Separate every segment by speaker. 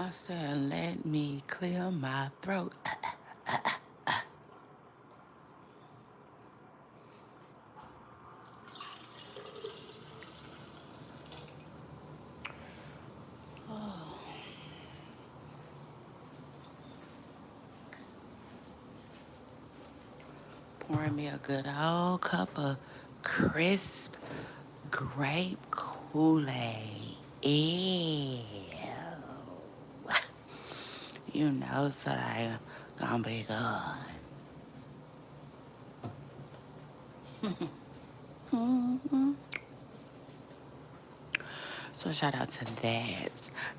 Speaker 1: I said, let me clear my throat. Pouring me a good old cup of crisp grape Kool-Aid. Ew. You know, so I gonna be good. Hmm. So shout out to that.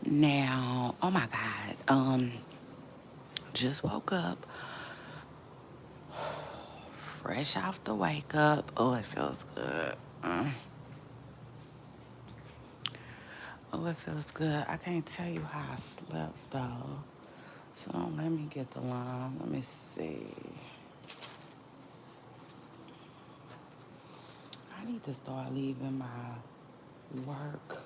Speaker 1: Now, oh my God, just woke up, fresh off the wake up. Oh, it feels good. Oh, it feels good. I can't tell you how I slept though. So let me get the line. Let me see. I need to start leaving my work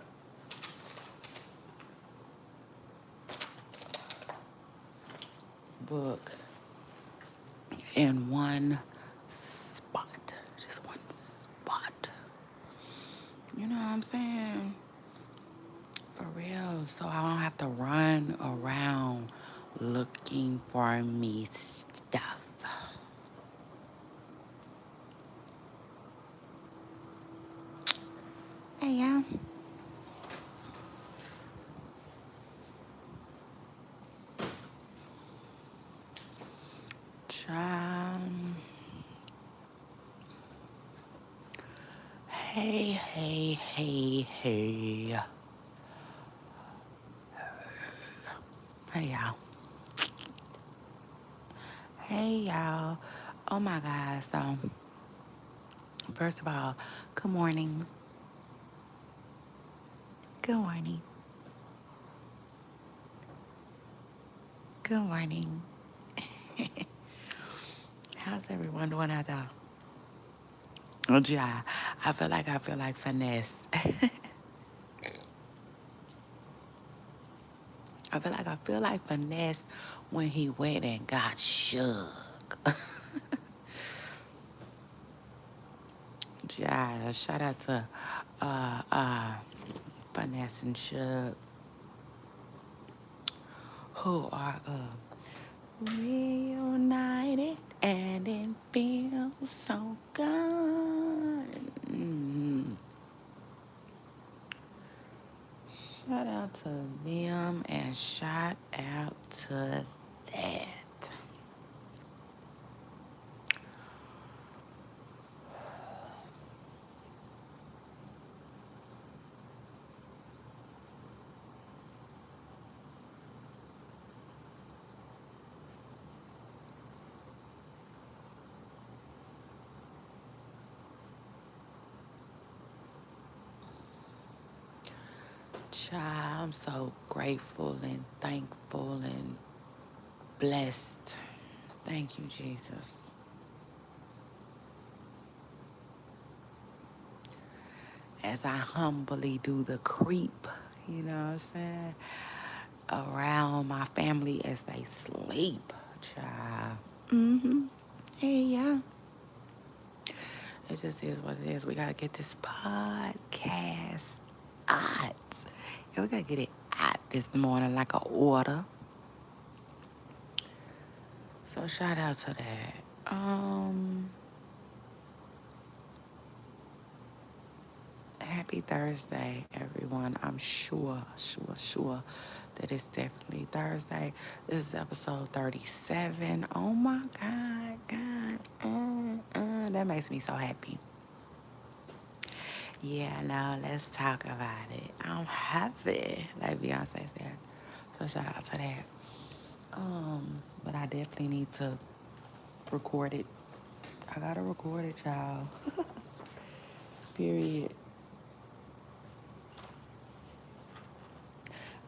Speaker 1: book in one spot. Just one spot. You know what I'm saying? For real. So I don't have to run around looking for me stuff. Hey, yeah. Child. Hey, hey, hey, hey. Hey, y'all. Hey, y'all. Oh, my God. So, first of all, good morning. Good morning. Good morning. How's everyone doing out there? Oh, yeah. I feel like finesse. I feel like finesse when he went and got shook. Yeah, shout out to uh uh finesse and shook who are reunited and it feels so good. Shout out to them and shout out to that. Child, I'm so grateful and thankful and blessed. Thank you, Jesus. As I humbly do the creep, you know what I'm saying, around my family as they sleep, child. Mm-hmm. Hey, yeah. It just is what it is. We got to get this podcast out. Yeah, we got to get it out this morning like a order. So shout out to that. Happy Thursday, everyone. I'm sure that it's definitely Thursday. This is episode 37. Oh my God. That makes me so happy. Yeah, now let's talk about it. I'm happy, like Beyonce said. So shout out to that. But I definitely need to record it. I gotta record it, y'all. Period.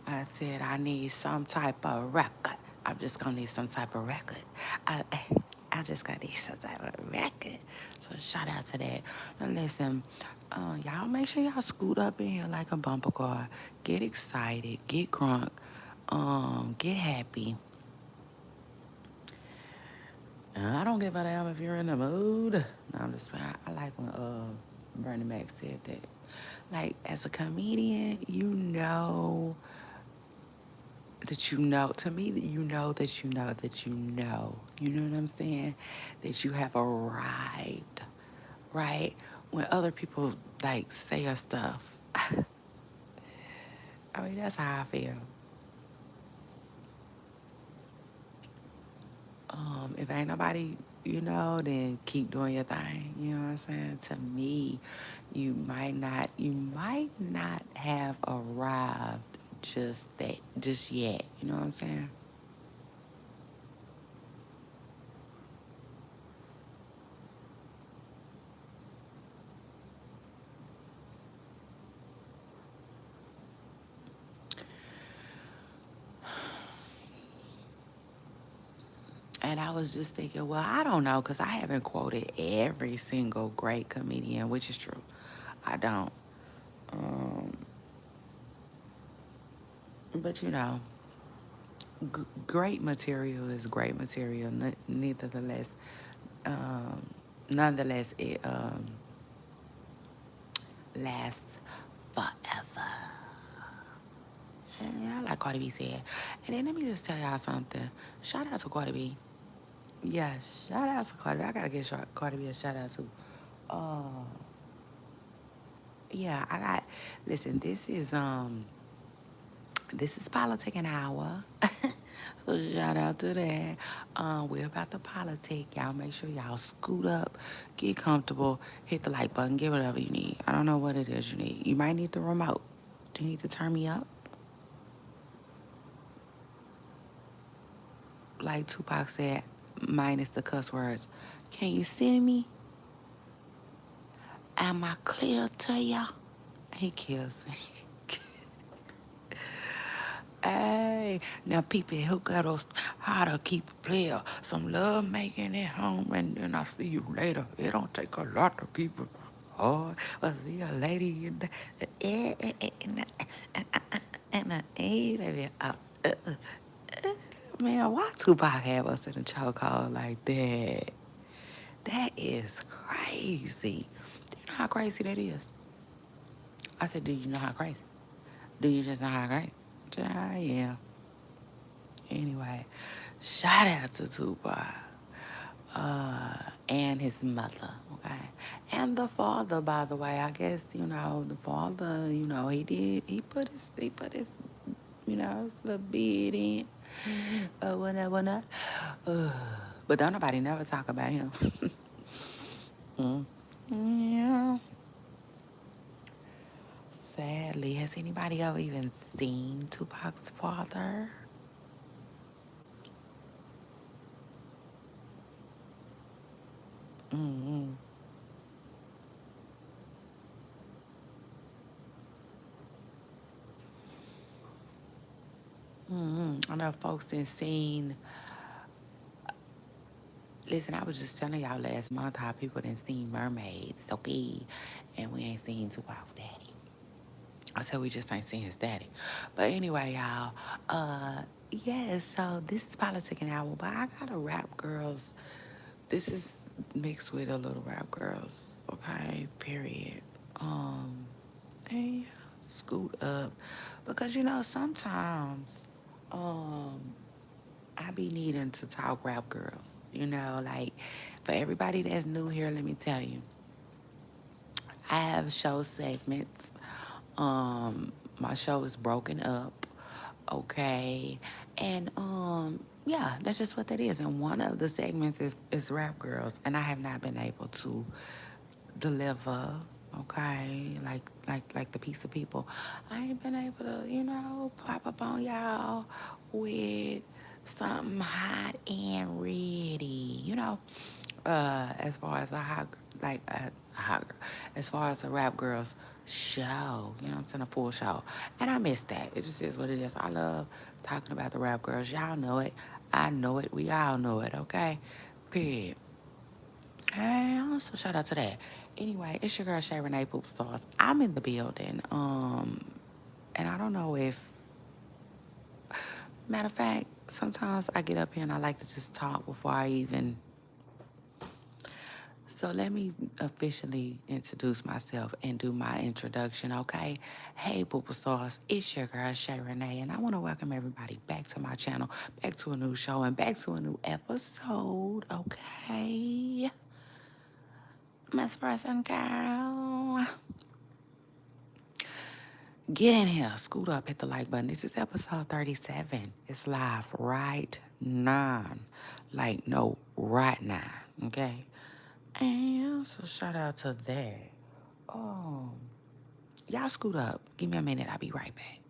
Speaker 1: I said I need some type of record. I'm just gonna need some type of record. I, I just gotta need some type of record. So shout out to that. Now listen, y'all make sure y'all scoot up in here like a bumper car. Get excited, get crunk. Get happy. I don't give a damn if you're in the mood. No, I'm just. I like when Bernie Mac said that. Like as a comedian, that you know. To me, that you know that you know that you know. You know what I'm saying? That you have arrived, right? When other people like say your stuff. I mean, that's how I feel. If ain't nobody, then keep doing your thing. You know what I'm saying? To me, you might not have arrived just yet. You know what I'm saying? And I was just thinking, well, I don't know, because I haven't quoted every single great comedian, which is true. I don't. Um, but great material is great material. Nevertheless, um, nonetheless, it lasts forever. And I like Cardi B said. And then let me just tell y'all something. Shout out to Cardi B. Yes, shout out to Cardi B. I gotta give Cardi B a shout out too. Uh, yeah, listen, this is politic an hour. So shout out to that. We're about to politic. Y'all make sure y'all scoot up, get comfortable, hit the like button, get whatever you need. I don't know what it is you need. You might need the remote. Do you need to turn me up? Like Tupac said, minus the cuss words. Can you see me? Am I clear to ya? He kills me. Hey, now people who got us how to keep a player. Some love making it home and then I see you later. It don't take a lot to keep it hard. I see a lady in the baby. Man, why Tupac have us in a chokehold like that? That is crazy. Do you know how crazy that is? I said, do you know how crazy? Do you just know how crazy? Yeah. Anyway, shout out to Tupac. And his mother, okay? And the father, by the way. I guess, the father, he put his little bid in. Whatnot. Uh, but don't nobody never talk about him. Mm. Yeah. Sadly, has anybody ever even seen Tupac's father? Mm-hmm. Mm-hmm. I know folks that seen. Listen, I was just telling y'all last month how people didn't seen mermaids, okay? And we ain't seen Tupac's daddy. I said we just ain't seen his daddy. But anyway, y'all, yeah, so this is Politic and Hour, but I got a rap girls. This is mixed with a little rap girls, okay? Period. And yeah, scoot up. Because sometimes um I be needing to talk rap girls. Like for everybody that's new here, let me tell you, I have show segments. My show is broken up, okay, and yeah, that's just what that is. And one of the segments is rap girls, and I have not been able to deliver, okay, like the piece of people. I ain't been able to, pop up on y'all with something hot and ready, as far as a hot girl, as far as a rap girls show, I'm saying, a full show. And I miss that. It just is what it is. I love talking about the rap girls. Y'all know it. I know it. We all know it, okay? Period. Hey, also shout out to that. Anyway, it's your girl Shay Renee Poop Stars. I'm in the building. And I don't know if Matter of fact, sometimes I get up here and I like to just talk before I even. So let me officially introduce myself and do my introduction, okay? Hey, Poopa Stars, it's your girl, Shay Renee, and I want to welcome everybody back to my channel, back to a new show, and back to a new episode, okay? Miss Person Girl. Get in here, scoot up, hit the like button. This is episode 37. It's live right now. Like, no, right now, okay? And so shout out to that. Um, y'all scoot up. Give me a minute. I'll be right back.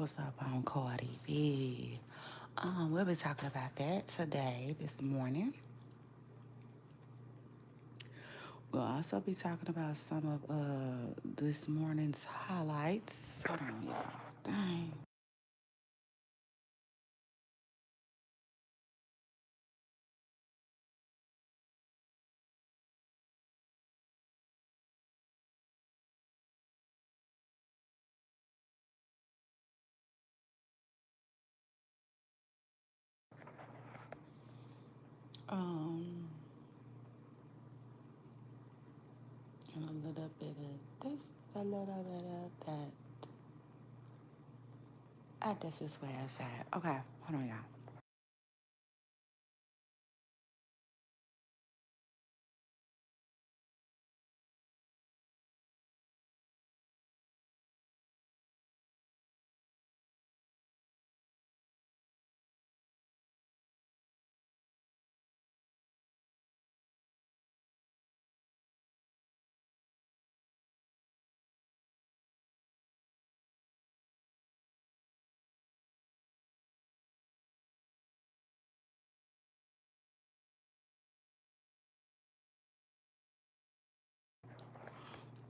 Speaker 1: What's up on Cardi B? We'll be talking about that today, this morning. We'll also be talking about some of this morning's highlights. Hold on, y'all. Dang. Um, a little bit of this, a little bit of that. This is where it's at. Okay, hold on, y'all.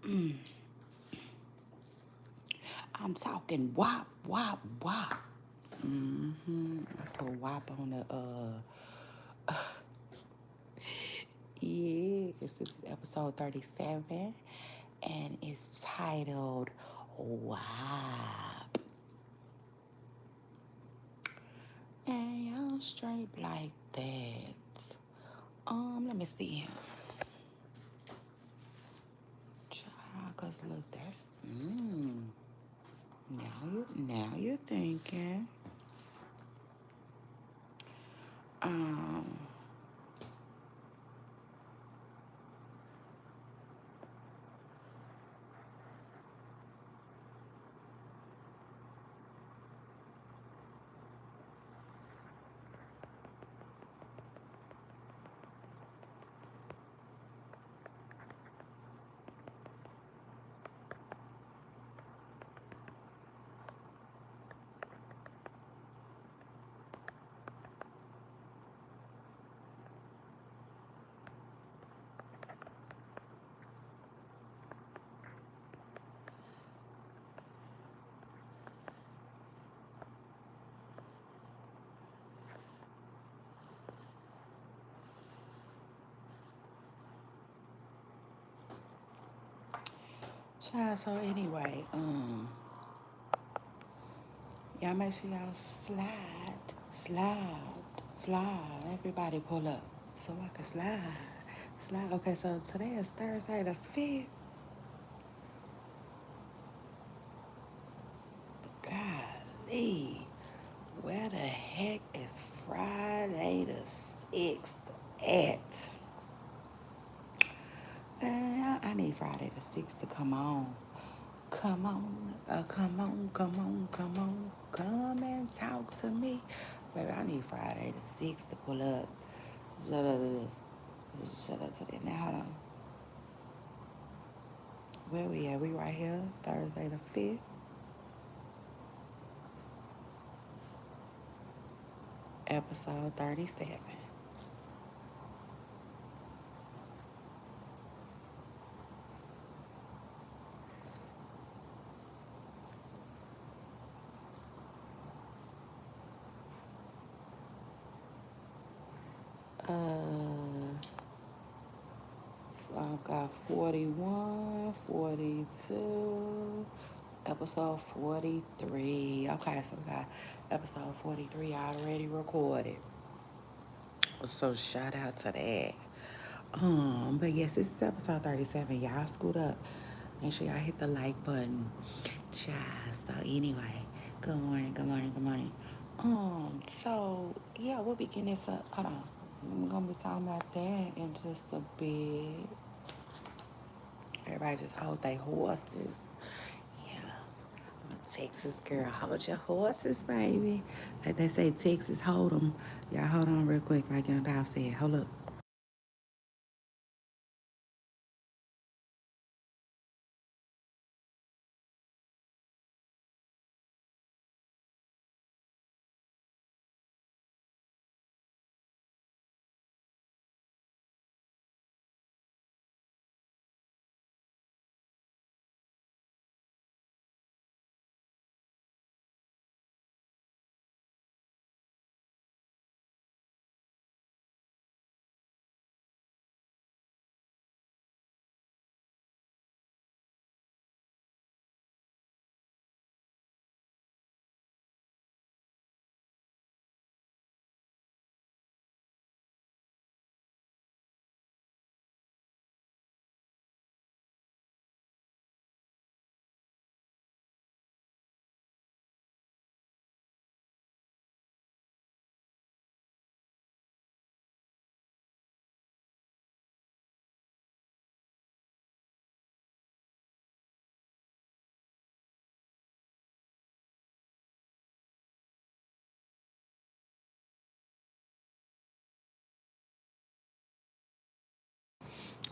Speaker 1: I'm talking wop, wop, wop. I put wop on the yeah, this is episode 37 and it's titled WAP. And y'all straight like that. Let me see. Child, cause look, that's now you're thinking. Um Child, so anyway, y'all make sure y'all slide. Everybody pull up so I can slide. Okay, so today is Thursday the 5th. Golly, where the heck is Friday the 6th at? I need Friday the 6th to come on. Come on, come and talk to me. Baby, I need Friday the 6th to pull up. Shut up to that. Now, hold on. Where we at? We right here, Thursday the 5th, episode 37. I've got 41, 42, episode 43. Okay, so we got episode 43 already recorded. So shout out to that. But yes, this is episode 37. Y'all scoot up. Make sure y'all hit the like button. Child. So anyway, good morning. So yeah, we'll be getting this up. Hold on. We're gonna be talking about that in just a bit. Everybody just hold their horses. Yeah. I'm a Texas girl. Hold your horses, baby. Like they say, Texas, hold them. Y'all hold on real quick, like Young Dolph said. Hold up.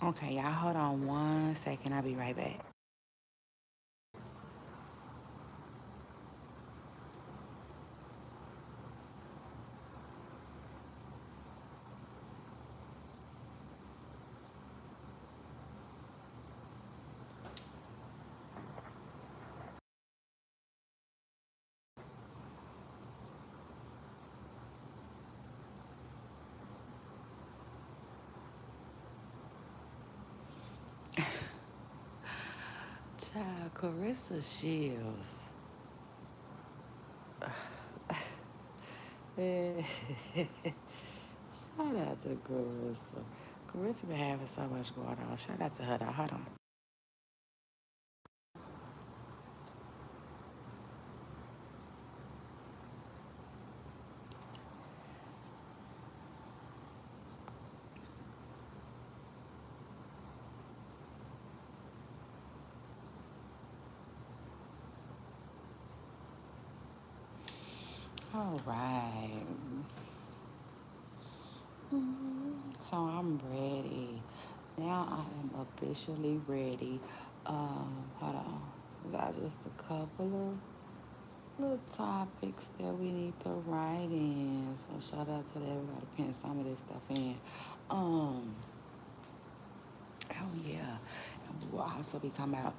Speaker 1: Okay, y'all hold on 1 second. I'll be right back. Child, Clarissa Shields. Shout out to Carissa. Carissa been having so much going on. Shout out to her though. Hold on. All right. So I'm ready. Now I am officially ready. Hold on. We got just a couple of little topics that we need to write in. So shout out to that. We gotta pen some of this stuff in. Um, oh yeah. And we'll also be talking about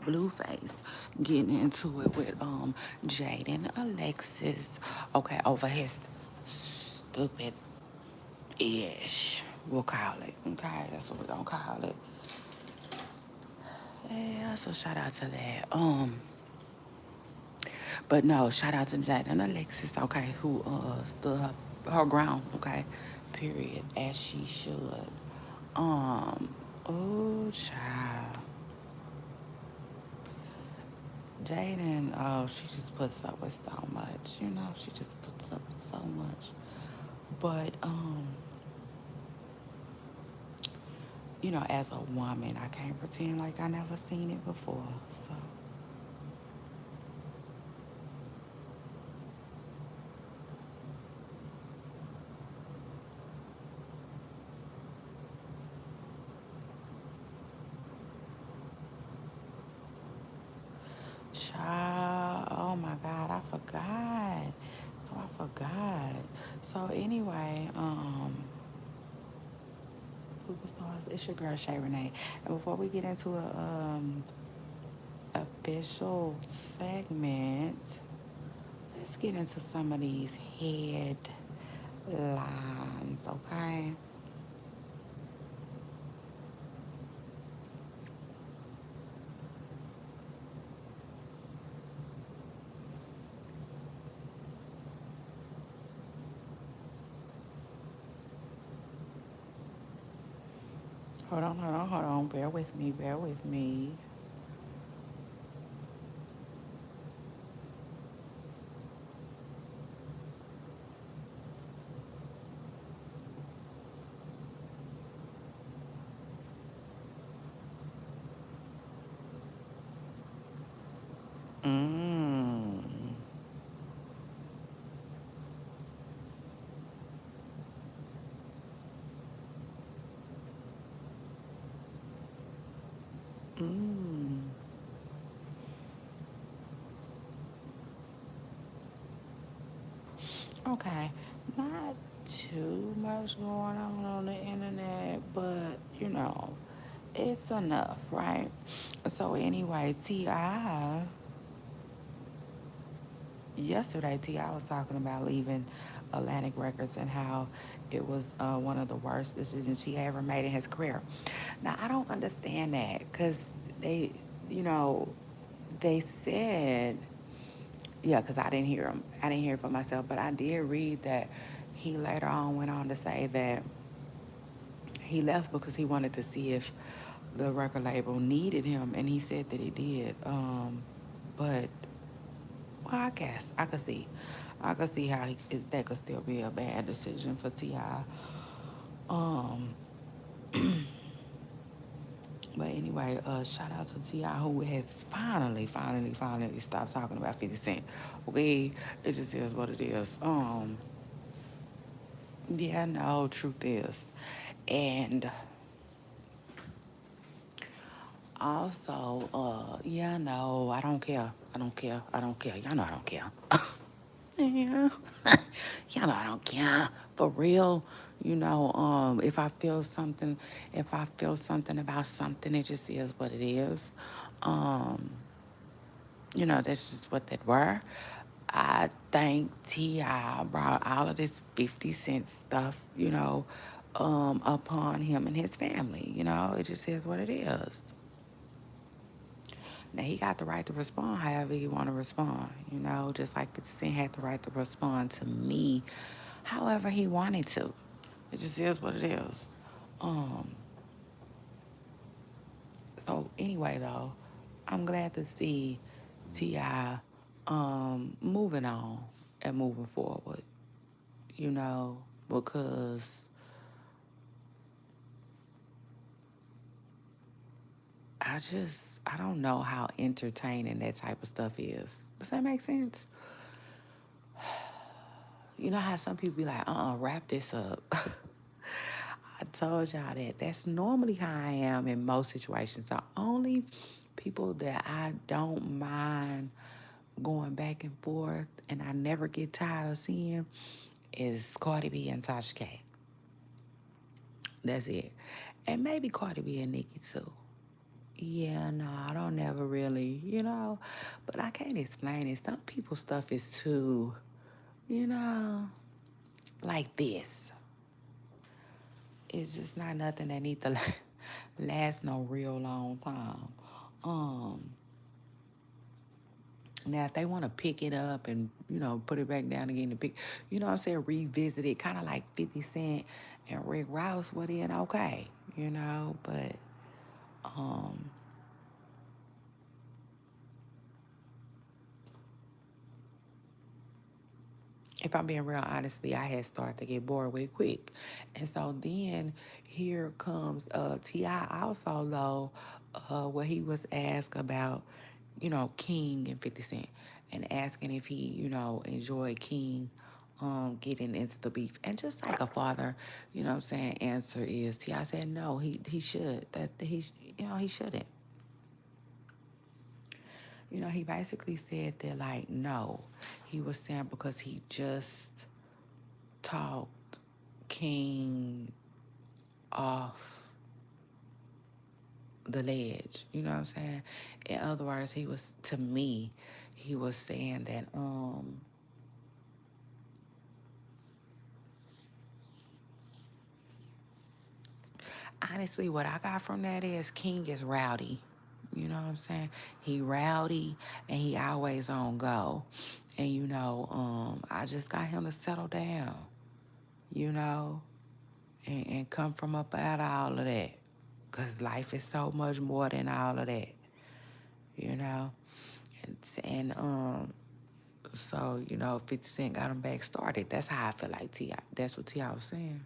Speaker 1: Blueface getting into it with Jaden Alexis. Okay, over his stupid ish. We'll call it. Okay, that's what we're gonna call it. Yeah, so shout out to that. But no, shout out to Jaden Alexis, okay, who stood her ground, okay, period, as she should. Oh child. Jaden, oh, she just puts up with so much, you know, she just puts up with so much. But you know, as a woman, I can't pretend like I never seen it before. So child, oh my God, I forgot. So I forgot. So anyway, superstars, it's your girl Shay Renee. And before we get into a official segment, let's get into some of these headlines, okay? Hold on. Bear with me, bear with me. Mmm. Mmm. Okay, not too much going on the internet, but you know, it's enough, right? So anyway, Ti yesterday, Ti was talking about leaving Atlantic Records and how it was one of the worst decisions he ever made in his career. Now I don't understand that because they, you know, they said yeah, because I didn't hear him. I didn't hear it for myself, but I did read that he later on went on to say that he left because he wanted to see if the record label needed him, and he said that it did. But well, I guess I could see how that could still be a bad decision for Ti. Um, but anyway, shout out to Ti who has finally stopped talking about 50 Cent. Okay, it just is what it is. Yeah, no, truth is. And also, yeah, no, I don't care. I don't care. I don't care. Y'all know I don't care. Yeah. Y'all know I don't care. For real. If I feel something, if I feel something about something, it just is what it is. Um, that's just what that were. I think T.I. brought all of this 50 Cent stuff, upon him and his family. It just is what it is. Now, he got the right to respond however he want to respond, just like 50 Cent had the right to respond to me however he wanted to. It just is what it is. Um, so anyway, though, I'm glad to see T.I. Moving on and moving forward, you know, because I don't know how entertaining that type of stuff is. Does that make sense? You know how some people be like, wrap this up. I told y'all that. That's normally how I am in most situations. The only people that I don't mind going back and forth and I never get tired of seeing is Cardi B and Tasha K. That's it. And maybe Cardi B and Nicki too. Yeah, no, I don't never really, but I can't explain it. Some people's stuff is too, you know, like this. It's just not nothing that need to last no real long time. Um, Now if they want to pick it up and put it back down again to pick, what I'm saying, revisit it, kind of like 50 Cent and Rick Ross, well then okay, but um, if I'm being real honestly, I had started to get bored with it quick. And so then here comes T.I. also though, where he was asked about, King and 50 Cent and asking if he, enjoyed King getting into the beef. And just like a father, what I'm saying, answer is T.I. said no, he should. That he shouldn't. He basically said that like no. He was saying because he just talked King off the ledge. You know what I'm saying? In other words, to me, he was saying that honestly what I got from that is King is rowdy. You know what I'm saying? He rowdy and he always on go. And I just got him to settle down, you know, and come from up out of all of that. Because life is so much more than all of that, you know? And so, 50 Cent got him back started. That's how I feel like T.I. That's what T.I. was saying.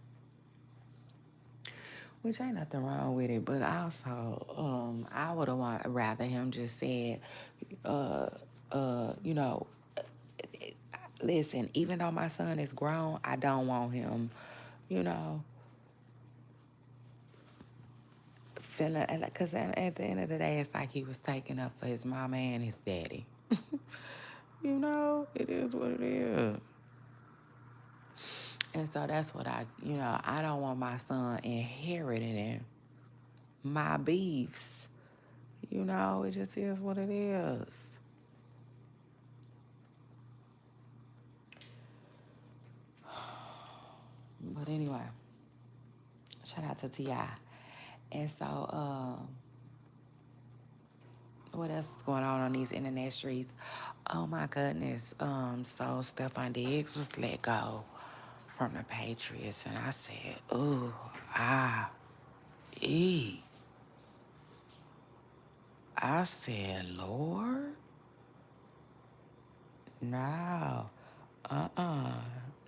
Speaker 1: Which ain't nothing wrong with it, but also, I would have rather him just said, uh, you know, listen, even though my son is grown, I don't want him, you know, feeling, because at the end of the day, it's like he was taking up for his mama and his daddy. It is what it is. And so that's what I don't want my son inheriting my beefs. It just is what it is. But anyway, shout out to T.I. And so, what else is going on these internet streets? Oh my goodness. So Stephon Diggs was let go from the Patriots, and I said, ooh, ah, e. I said, Lord, no, uh-uh,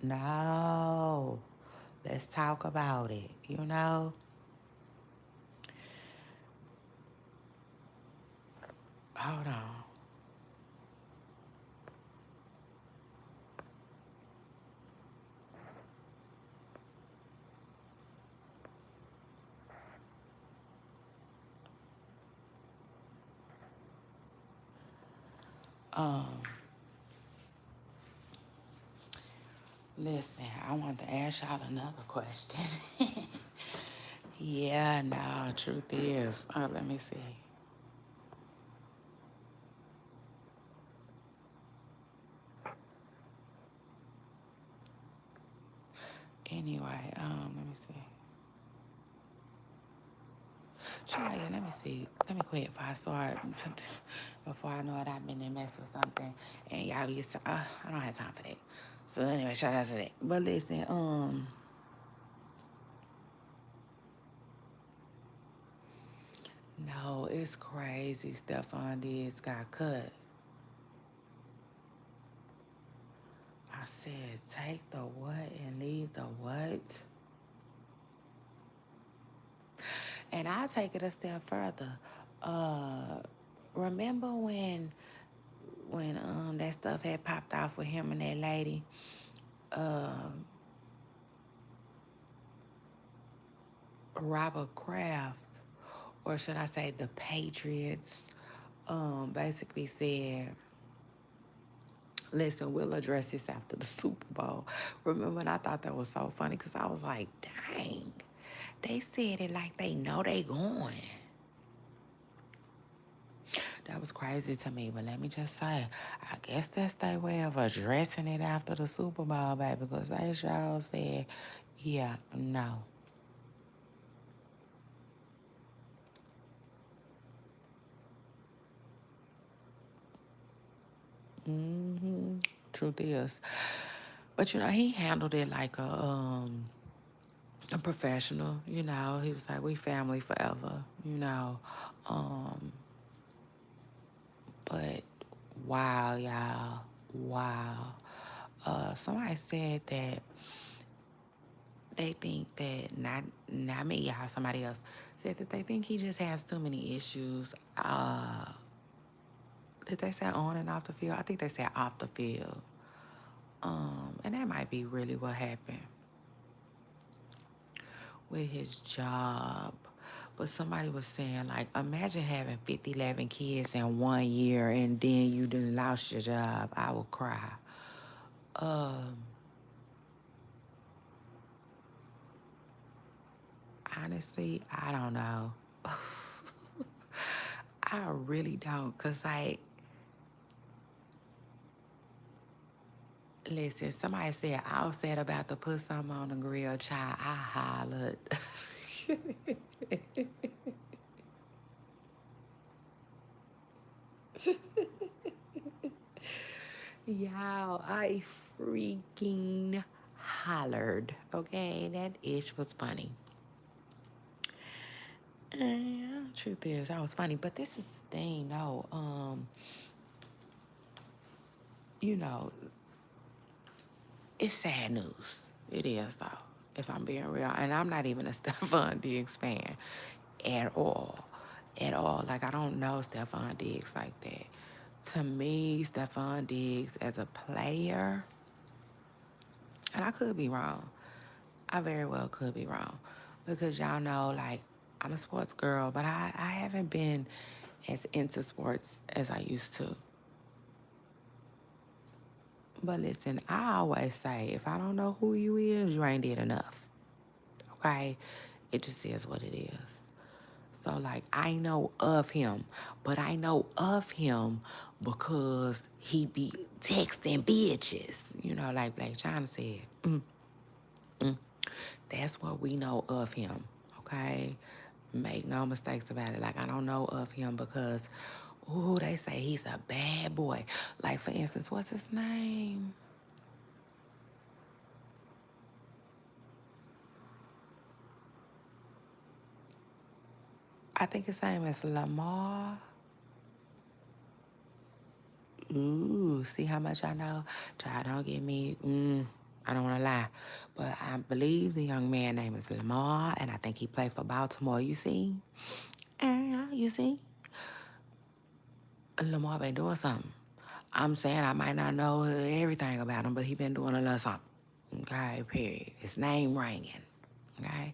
Speaker 1: no. Let's talk about it, Hold on. Um, Listen, I want to ask y'all another question. Yeah, no, truth is, let me see. Anyway, let me see. Shia, let me see. Let me quit before I start. Before I know it, I've been in mess with something, and y'all be. I don't have time for that. So anyway, shout out to that. But listen, no, it's crazy. Stephon Diggs got cut. I said, take the what and leave the what? And I'll take it a step further. Uh, Remember when that stuff had popped off with him and that lady? Um, Robert Kraft, or should I say the Patriots, basically said, listen, we'll address this after the Super Bowl. Remember, and I thought that was so funny because I was like, dang, they said it like they know they going. That was crazy to me, but let me just say, I guess that's their way of addressing it after the Super Bowl, baby, because they sure said, yeah, no. hmm Truth is. But, he handled it like a professional, He was like, we family forever, Um, but wow, y'all, wow. Somebody said that they think that not me, y'all, somebody else said that they think he just has too many issues. Did they say on and off the field? I think they said off the field. And that might be really what happened with his job. But somebody was saying, like, imagine having 50, 11 kids in 1 year and then you done lost your job. I would cry. Um, Honestly, I don't know. I really don't. Because, like, listen, somebody said I was said about to put something on the grill, child. I hollered. Y'all, I freaking hollered. Okay, that ish was funny. Yeah, truth is, that was funny. But this is the thing, though. You know, it's sad news. It is, though, if I'm being real. And I'm not even a Stephon Diggs fan at all. At all. Like, I don't know Stephon Diggs like that. To me, Stephon Diggs as a player, and I could be wrong. I very well could be wrong. Because y'all know, like, I'm a sports girl, but I haven't been as into sports as I used to. But listen, I always say, if I don't know who you is, you ain't did enough. Okay? It just is what it is. So, like, I know of him, but I know of him because he be texting bitches, like Black China said. Mm. That's what we know of him, okay? Make no mistakes about it. Like, I don't know of him because, ooh, they say he's a bad boy. Like, for instance, what's his name? I think his name is Lamar. Ooh, see how much I know? Try don't get me, I don't want to lie. But I believe the young man name is Lamar, and I think he played for Baltimore, you see? Yeah, you see? Lamar been doing something. I'm saying I might not know everything about him, but he been doing a little something. Okay, period. His name ringing. Okay?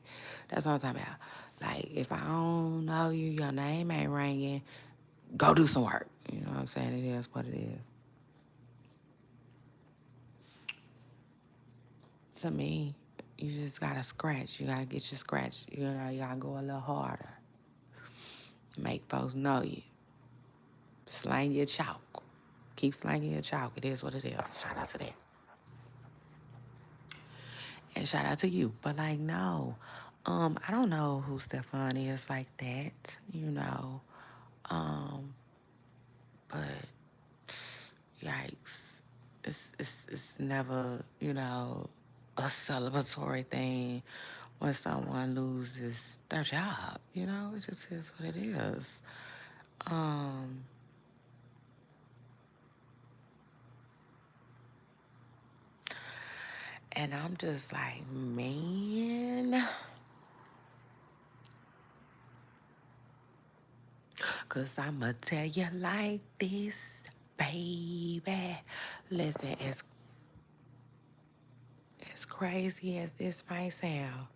Speaker 1: That's what I'm talking about. Like, if I don't know you, your name ain't ringing, go do some work. You know what I'm saying? It is what it is. to me, you just gotta scratch. You gotta get your scratch. You know, you gotta go a little harder. Make folks know you. Slang your chalk. Keep slanging your chalk. It is what it is. Shout out to that. And shout out to you. But like, no. I don't know who Stefan is like that, you know. Um, but yikes. It's never, you know, a celebratory thing when someone loses their job. You know, it just is what it is. Um, and I'm just like, man, cause I'ma tell you like this, baby. Listen, as crazy as this might sound,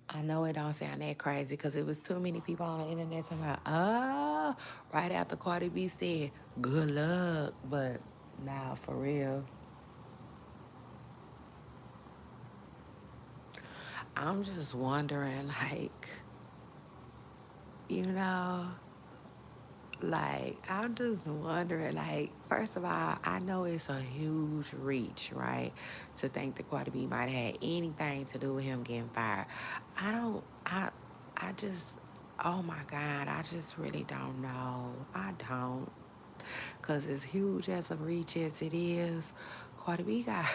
Speaker 1: I know it don't sound that crazy because it was too many people on the internet talking about, right after Cardi B said, good luck. But nah, for real. I'm just wondering, like, you know, like, I'm just wondering, like, first of all, I know it's a huge reach, right? To think that Cardi B might have had anything to do with him getting fired. I don't, I just, oh my God, I just really don't know. I don't. Because as huge as a reach as it is, Cardi B got,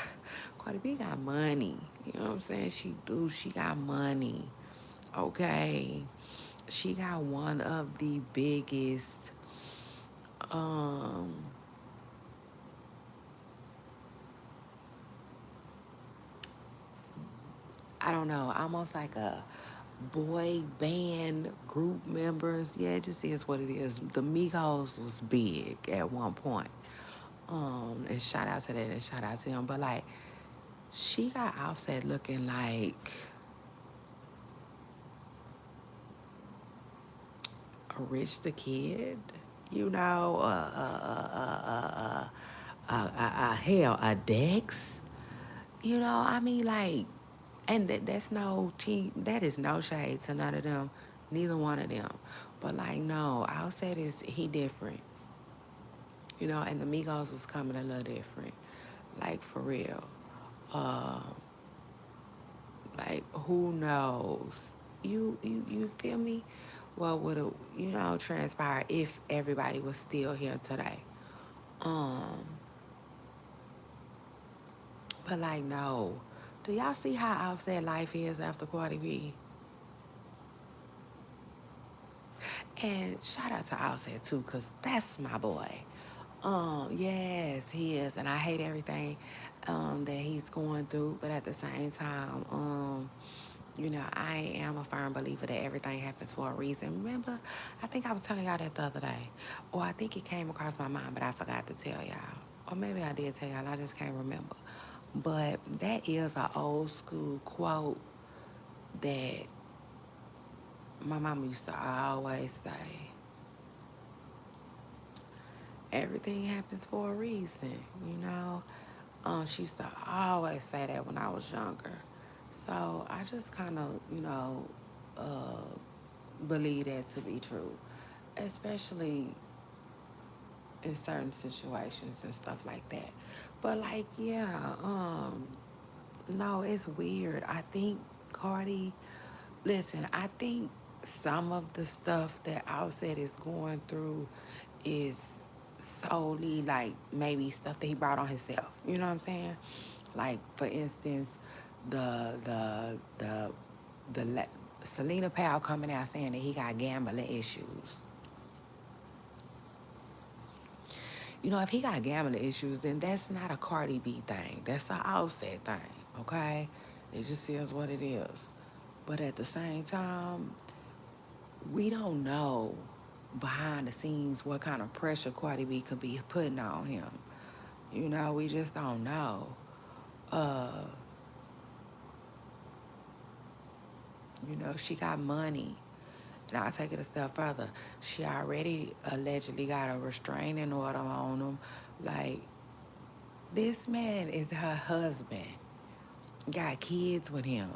Speaker 1: Cardi B got money. You know what I'm saying? She do, she got money. Okay. She got one of the biggest um I don't know, almost like a boy band group members. Yeah, it just is what it is. The Migos was big at one point. And shout out to that and shout out to him. But like she got Offset looking like a Rich the Kid, you know, hell, a Dex. You know, I mean, like, and that's no tea. That is no shade to none of them, neither one of them. But like, no, Offset is he different, you know. And the Migos was coming a little different, like for real. Um, like who knows? You feel me? What would transpire if everybody was still here today? Um, but like, no. Do y'all see how Offset life is after Cardi B? And shout out to Offset too, cause that's my boy. Yes, he is, and I hate everything that he's going through. But at the same time, I am a firm believer that everything happens for a reason. Remember, I think I was telling y'all that the other day, or I think it came across my mind, but I forgot to tell y'all, or maybe I did tell y'all, I just can't remember. But that is an old school quote that my mama used to always say. Everything happens for a reason, you know. She used to always say that when I was younger. So I just kind of, uh, believe that to be true, especially in certain situations and stuff like that. But like, yeah, no, it's weird. I think Cardi, listen, I think some of the stuff that Offset is going through is solely like maybe stuff that he brought on himself. You know what I'm saying? Like for instance, the the the the Selena Powell coming out saying that he got gambling issues. You know, if he got gambling issues, then that's not a Cardi B thing. That's an Offset thing. Okay, it just is what it is. But at the same time, we don't know behind the scenes what kind of pressure Cardi B could be putting on him. You know, we just don't know. Uh, she got money. And I'll take it a step further. She already allegedly got a restraining order on him. Like, this man is her husband. got kids with him.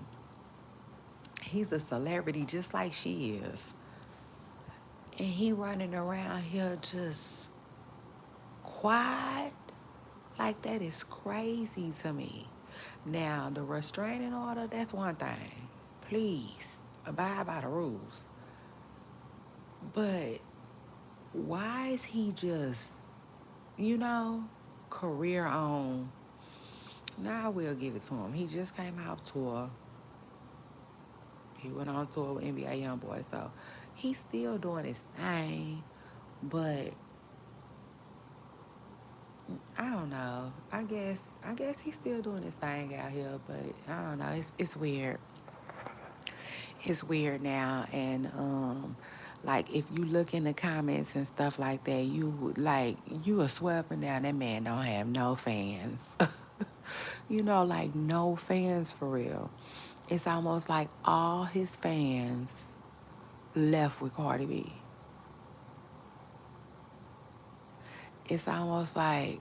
Speaker 1: He's a celebrity just like she is. And he running around here just quiet. Like, that is crazy to me. Now, the restraining order, that's one thing. Please, abide by the rules. But why is he just, you know, career on? Now I will give it to him. He just came out tour. He went on tour with NBA YoungBoy, so he's still doing his thing. But I don't know. I guess he's still doing his thing out here, but I don't know. It's weird. It's weird now, and like if you look in the comments and stuff like that, you are swear up and down that man don't have no fans. You know, like no fans for real. It's almost like all his fans left with Cardi B. It's almost like,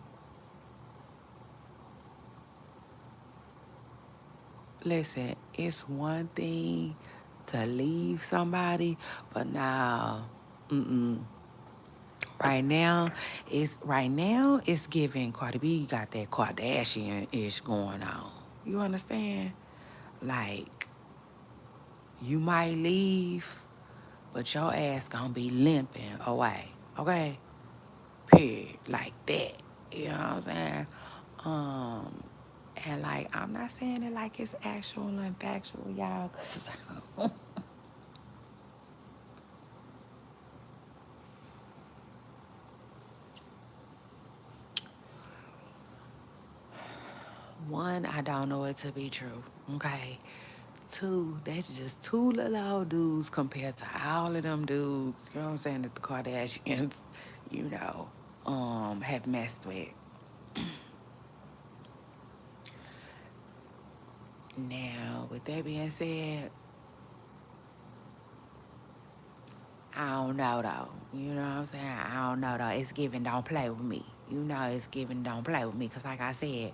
Speaker 1: listen, it's one thing to leave somebody, but now, mm-mm. Right now it's giving Cardi B got that Kardashian ish going on. You understand? Like, you might leave, but your ass gonna be limping away. Okay? Period. Like that. You know what I'm saying? Um, and like, I'm not saying it like it's actual and factual, y'all, cause one, I don't know it to be true. Okay. Two, that's just two little old dudes compared to all of them dudes, you know what I'm saying, that the Kardashians, you know, have messed with. Now, with that being said, I don't know though. You know what I'm saying? I don't know though. It's giving don't play with me. You know it's giving don't play with me. Cause like I said,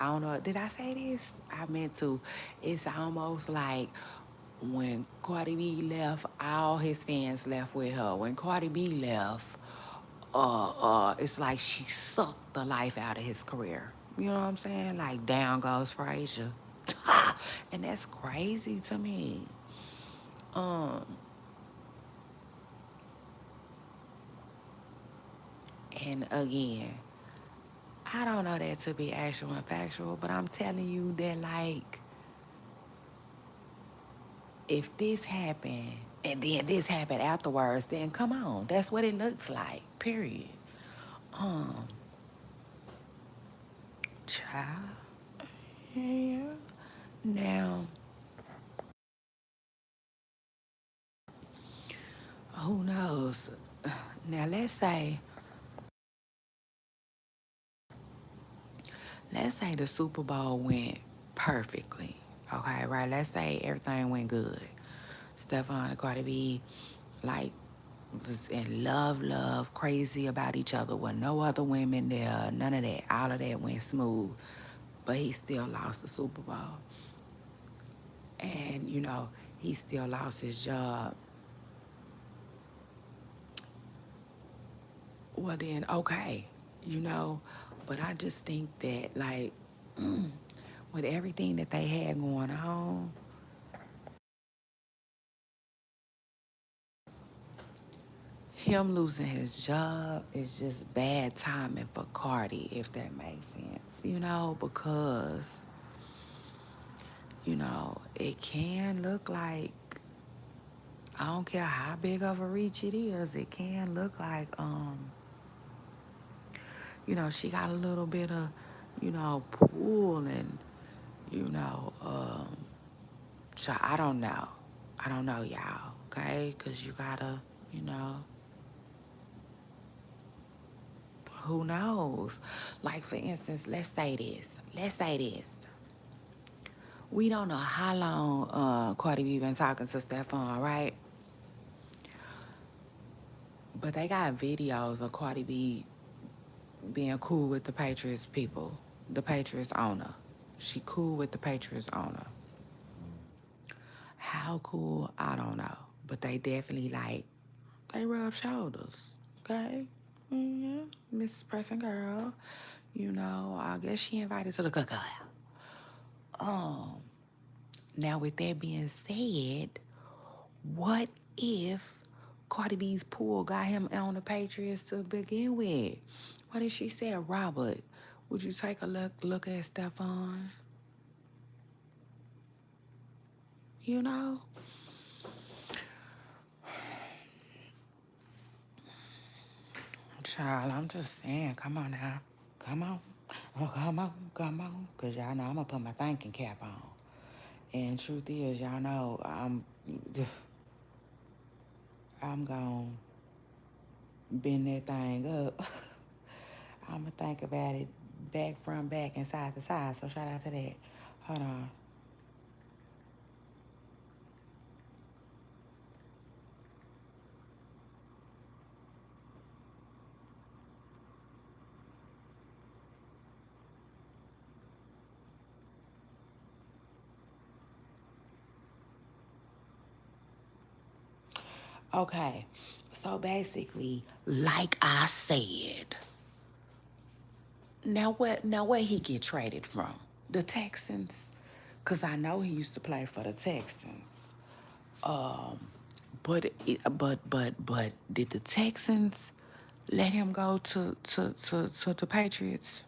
Speaker 1: I don't know. Did I say this? I meant to. It's almost like when Cardi B left, all his fans left with her. When Cardi B left, it's like she sucked the life out of his career. You know what I'm saying? Like down goes Frazier. And that's crazy to me. Um, and again, I don't know that to be actual and factual, but I'm telling you that, like, if this happened and then this happened afterwards, then come on, that's what it looks like. Period. Um, Child. Yeah. Now, who knows? Now let's say the Super Bowl went perfectly. Okay, right? Let's say everything went good. Stephon and Cardi B, like, was in love, crazy about each other with no other women there, none of that. All of that went smooth. But he still lost the Super Bowl. And, you know, he still lost his job. Well, then, okay, you know. But I just think that, like, with everything that they had going on, him losing his job is just bad timing for Cardi, if that makes sense. You know, because, you know, it can look like, I don't care how big of a reach it is, it can look like, you know, she got a little bit of, you know, pull and, you know, so I don't know. I don't know, y'all, okay? Because you gotta, you know, who knows? Like, for instance, let's say this. Let's say this. We don't know how long Cardi B been talking to Stephon, right? But they got videos of Cardi B being cool with the Patriots people, the Patriots owner. She cool with the Patriots owner. How cool, I don't know. But they definitely like, they rub shoulders. Okay? Yeah, Mrs. Preston girl. I guess she invited to the cookout. Um, Now with that being said, what if Cardi B's pool got him on the Patriots to begin with? What if she said, Robert, would you take a look at Stephon? You know? Child, I'm just saying, come on now. Come on. Oh, come on. Because y'all know I'm going to put my thinking cap on. And truth is, y'all know I'm going to bend that thing up. I'm going to think about it back, front, back, and side to side. So shout out to that. Hold on. Okay. So basically, like I said, now where he get traded from? The Texans? Cause I know he used to play for the Texans. Um, but did the Texans let him go to the Patriots?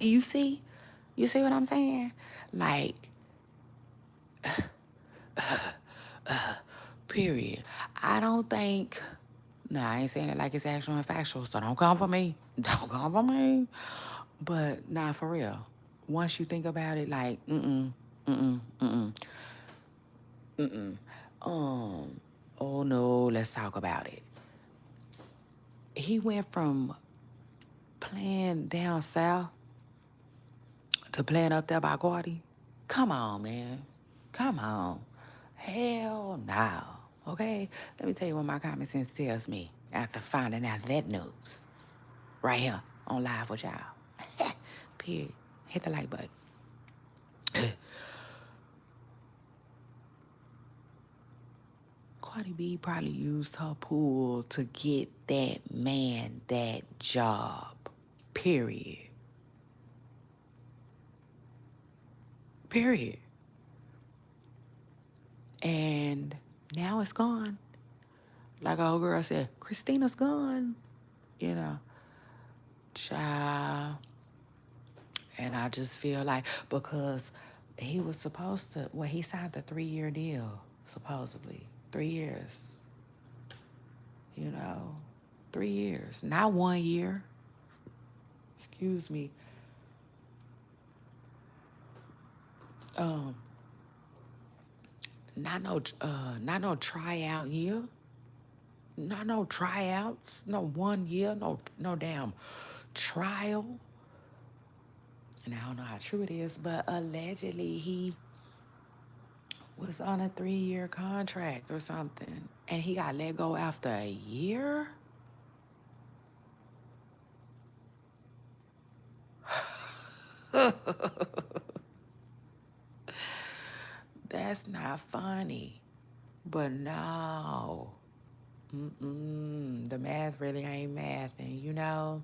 Speaker 1: You see? You see what I'm saying? Like, period. I don't think. Nah, I ain't saying it like it's actual and factual, so don't come for me. Don't come for me. But nah, for real. Once you think about it, like, oh no, let's talk about it. He went from playing down south to playing up there by Cardi. Come on, man. Come on. Hell no. Okay? Let me tell you what my common sense tells me after finding out that news. Right here on Live with y'all. Period. Hit the like button. Cardi B probably used her pool to get that man that job. Period. Period. And now it's gone. Like our old girl said, Christina's gone. You know, child. And I just feel like because he was supposed to, well, he signed a 3-year deal, supposedly. 3 years. You know, 3 years. Not 1 year. Excuse me. Um, not no tryout year. Not no tryouts. No 1 year. No damn trial. And I don't know how true it is, but allegedly he was on a 3-year contract or something. And he got let go after a year? That's not funny. But no. The math really ain't mathing, you know?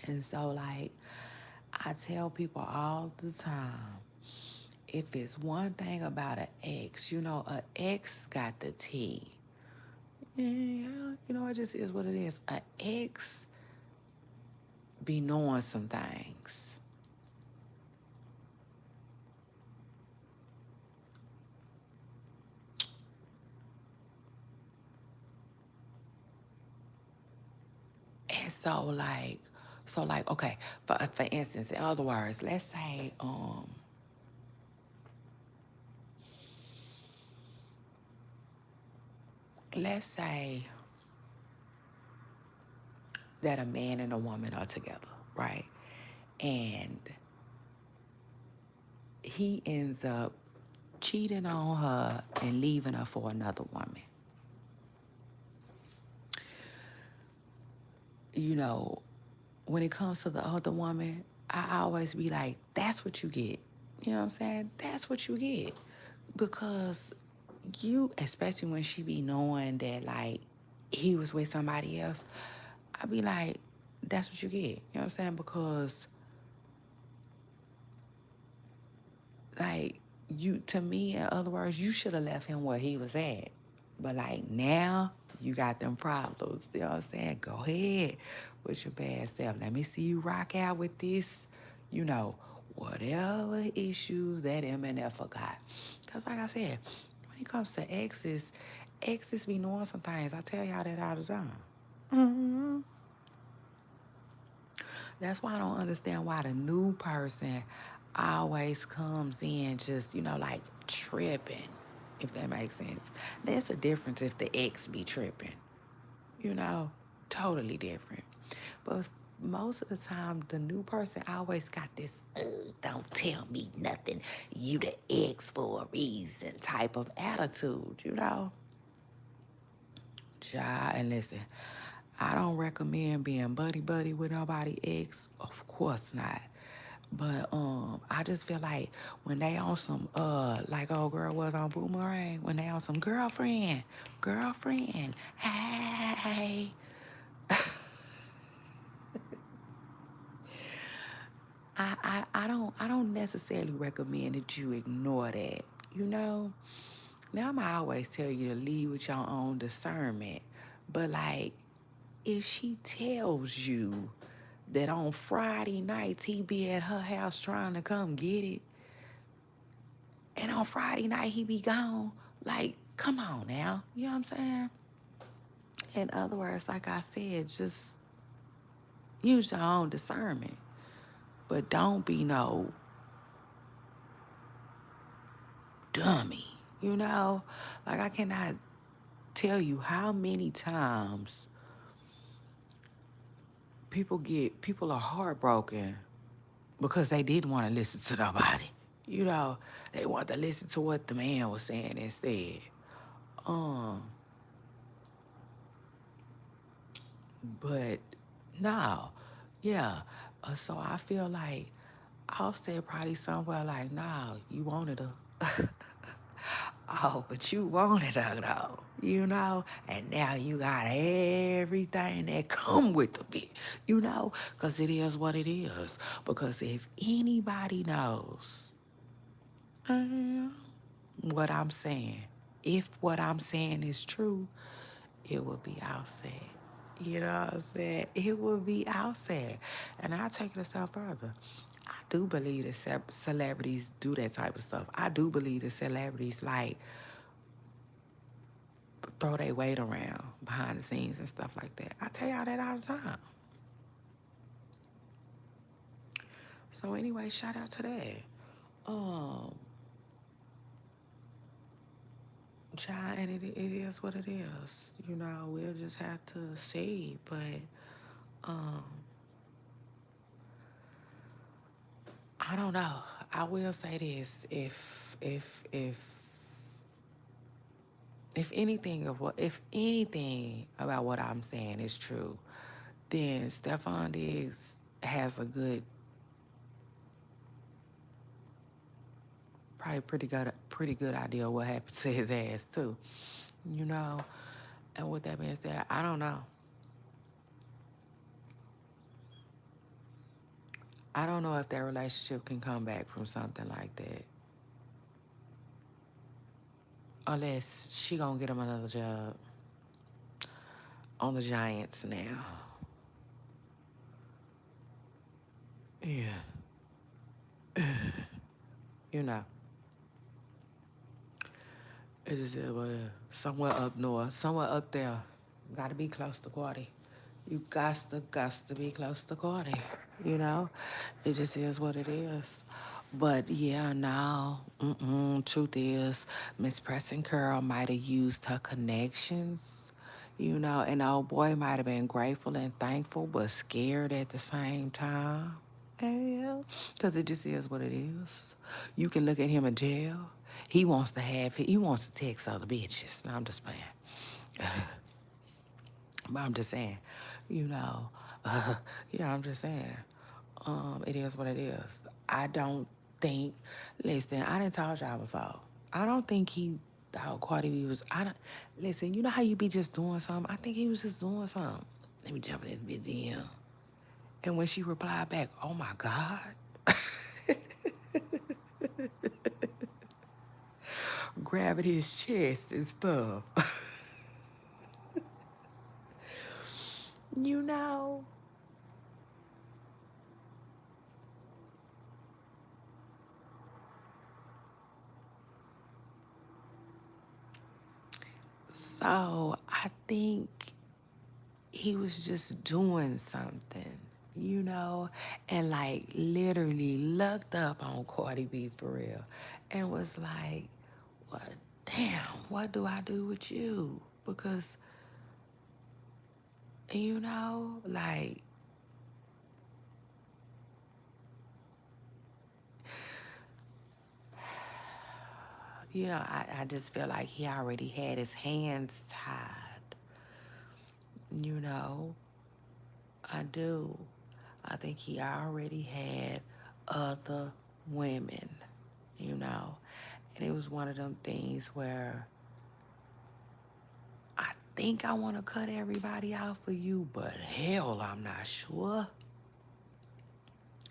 Speaker 1: And so, like, I tell people all the time, if it's one thing about an ex, an ex got the T. Yeah, it just is what it is. An ex be knowing some things. And so like, okay, for instance, in other words, let's say that a man and a woman are together, right? And he ends up cheating on her and leaving her for another woman. You know, when it comes to the other woman, I always be like, that's what you get. You know what I'm saying? That's what you get. Because you, especially when she be knowing that like he was with somebody else, I be like, that's what you get. You know what I'm saying? Because like you, to me, in other words, you should have left him where he was at. But like now, you got them problems. You know what I'm saying? Go ahead with your bad self. Let me see you rock out with this, you know, whatever issues that MNF forgot. Because like I said, when it comes to exes, exes be knowing some things. I tell y'all that all the time. hmm That's why I don't understand why the new person always comes in just, like tripping, if that makes sense. There's a difference if the ex be tripping, you know, totally different. But most of the time, the new person always got this, don't tell me nothing, you the ex for a reason type of attitude. Ja, and listen, I don't recommend being buddy buddy with nobody ex. Of course not. But I just feel like when they on some like old girl was on Boomerang, when they on some girlfriend, hey, I don't necessarily recommend that you ignore that. You know, now I always tell you to lead with your own discernment, but like if she tells you that on Friday nights he be at her house trying to come get it, and on Friday night he be gone, like, come on now. You know what I'm saying? In other words, like I said, just use your own discernment. But don't be no dummy, you know? Like I cannot tell you how many times people are heartbroken because they didn't want to listen to nobody. You know, they want to listen to what the man was saying instead. Um, but no, yeah. So I feel like I'll say probably somewhere like, nah, you wanted her. Oh, but you wanted her though, and now you got everything that come with the bit, because it is what it is. Because if anybody knows uh, what I'm saying, if what I'm saying is true, it will be outside. You know what I'm saying? It will be outside. And I'll take it a step further. I do believe that celebrities do that type of stuff. I do believe that celebrities, like, throw their weight around behind the scenes and stuff like that. I tell y'all that all the time. So anyway, shout out to that. Um, Child, and it is what it is. We'll just have to see. But um, I don't know. I will say this: if anything about what I'm saying is true, then Stefan Diggs has a good, probably pretty good idea of what happened to his ass too. You know. And with that being said, I don't know. I don't know if that relationship can come back from something like that. Unless she gonna get him another job on the Giants now. Yeah. You know. It is what it is. Somewhere up north. Somewhere up there. Gotta be close to Cardi. You got to be close to Cardi. You know? It just is what it is. But yeah, no. Truth is, Miss Preston Curl might have used her connections. And the old boy might have been grateful and thankful, but scared at the same time. Yeah, because it just is what it is. You can look at him in jail. He wants to text other bitches. No, I'm just playing. But I'm just saying, you know, yeah, I'm just saying. It is what it is. I don't think. Listen, I didn't told y'all before. I don't think he thought Cardi B was. I don't. Listen, you know how you be just doing something. I think he was just doing something. Let me jump in this bitch DM. And when she replied back, "Oh my God," grabbing his chest and stuff. you know. So I think he was just doing something, and like literally looked up on Cardi B for real and was like, what, damn, what do I do with you? Because, like, I just feel like he already had his hands tied, you know, I do. I think he already had other women, you know. And it was one of them things where I think I want to cut everybody out for you, but hell, I'm not sure.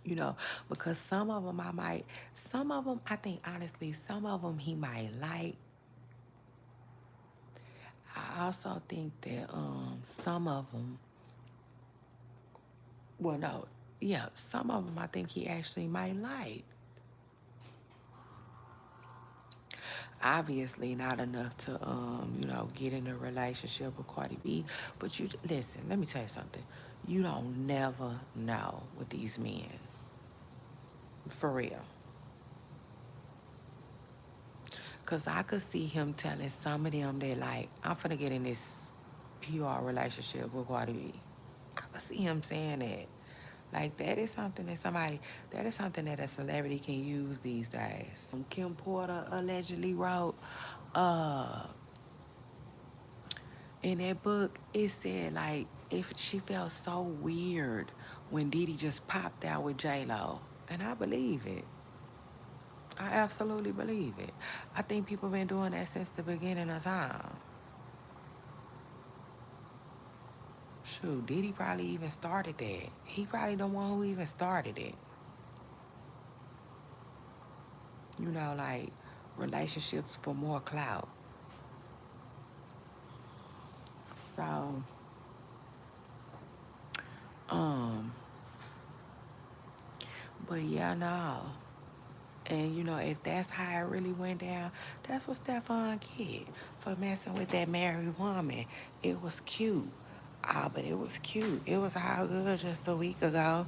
Speaker 1: You know, because some of them, I think honestly, some of them he might like. I also think that some of them, well, no, yeah, some of them I think he actually might like. Obviously not enough to get in a relationship with Cardi B, but you listen, let me tell you something. You don't never know with these men. For real. Cause I could see him telling some of them that like, I'm finna get in this PR relationship with Cardi B. I could see him saying that. Like that is something that a celebrity can use these days. Kim Porter allegedly wrote, uh, in that book, it said like if she felt so weird when Diddy just popped out with J Lo, and I believe it. I absolutely believe it. I think people been doing that since the beginning of time. Shoot, Diddy probably even started that. He probably the one who even started it. Like relationships for more clout. So, um, but yeah, no. And if that's how it really went down, that's what Stefan get for messing with that married woman. It was cute. Ah, but it was cute. It was all good just a week ago.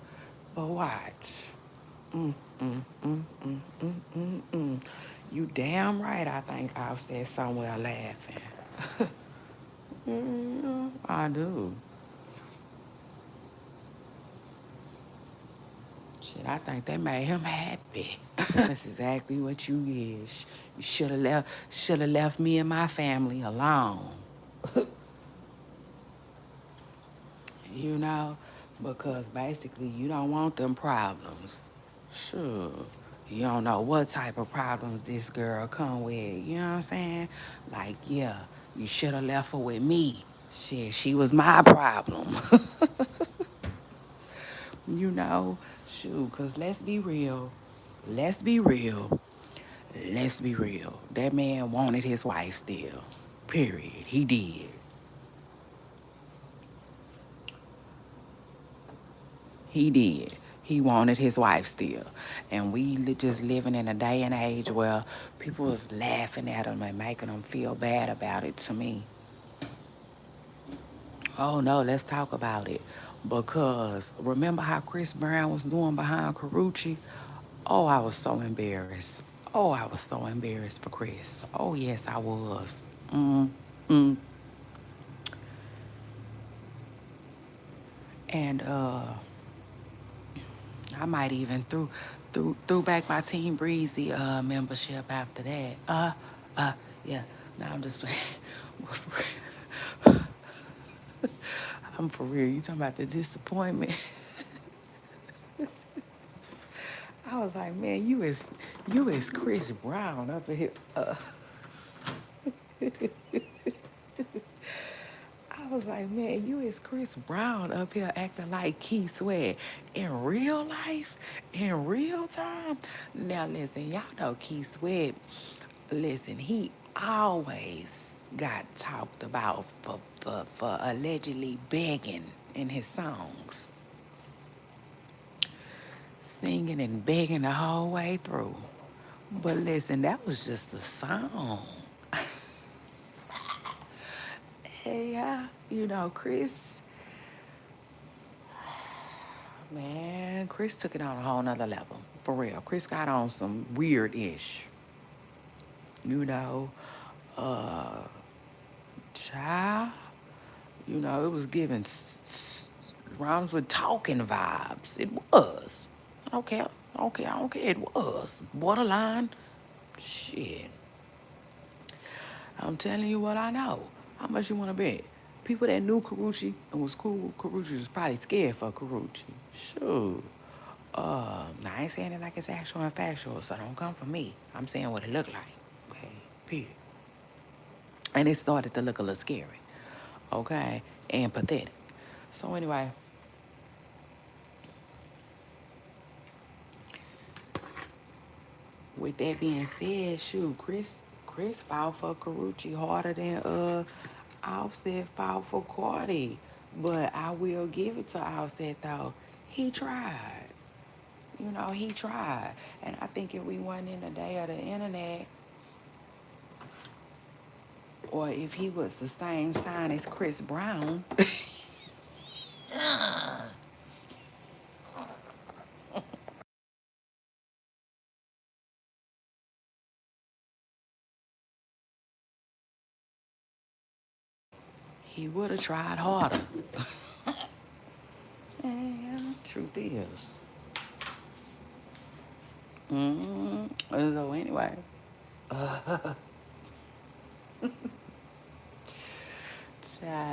Speaker 1: But watch. Mm, mm, mm, mm, mm, mm, mm. You damn right I think I've said somewhere laughing. I do. Shit, I think that made him happy. That's exactly what you is. You should have left me and my family alone. you know, because basically you don't want them problems. Sure. You don't know what type of problems this girl come with. You know what I'm saying? Like, yeah, you should have left her with me. Shit, she was my problem. you know? Shoot, because let's be real. Let's be real. Let's be real. That man wanted his wife still. Period. He did. He did. He wanted his wife still. And we just living in a day and age where people was laughing at him and making him feel bad about it to me. Oh no, let's talk about it. Because remember how Chris Brown was doing behind Carucci? Oh, I was so embarrassed. Oh, I was so embarrassed for Chris. Oh, yes, I was. Mm, mm. And I might even threw back my Team Breezy membership after that. Yeah. Now I'm just I'm for real. You talking about the disappointment? I was like, man, you is Chris Brown up in here. I was like, man, you is Chris Brown up here acting like Keith Sweat in real life, in real time. Now listen, y'all know Keith Sweat. Listen, he always got talked about for allegedly begging in his songs, singing and begging the whole way through. But listen, that was just a song. Hey, Chris, man, Chris took it on a whole nother level. For real. Chris got on some weird ish. You know, uh, child, it was giving rhymes with talking vibes. It was. I don't care. I don't care. I don't care. It was. Borderline. Shit. I'm telling you what I know. How much you want to bet? People that knew Karuchi and was cool with Karuchi was probably scared for Karuchi. Sure. Now I ain't saying it like it's actual and factual, so don't come for me. I'm saying what it looked like. Okay, period. And it started to look a little scary. Okay, and pathetic. So anyway, with that being said, shoot, Chris fought for Karuchi harder than Offset fought for Cardi. But I will give it to Offset though. He tried. He tried. And I think if we wasn't in the day of the internet, or if he was the same sign as Chris Brown, he would have tried harder. And truth is. So anyway, child,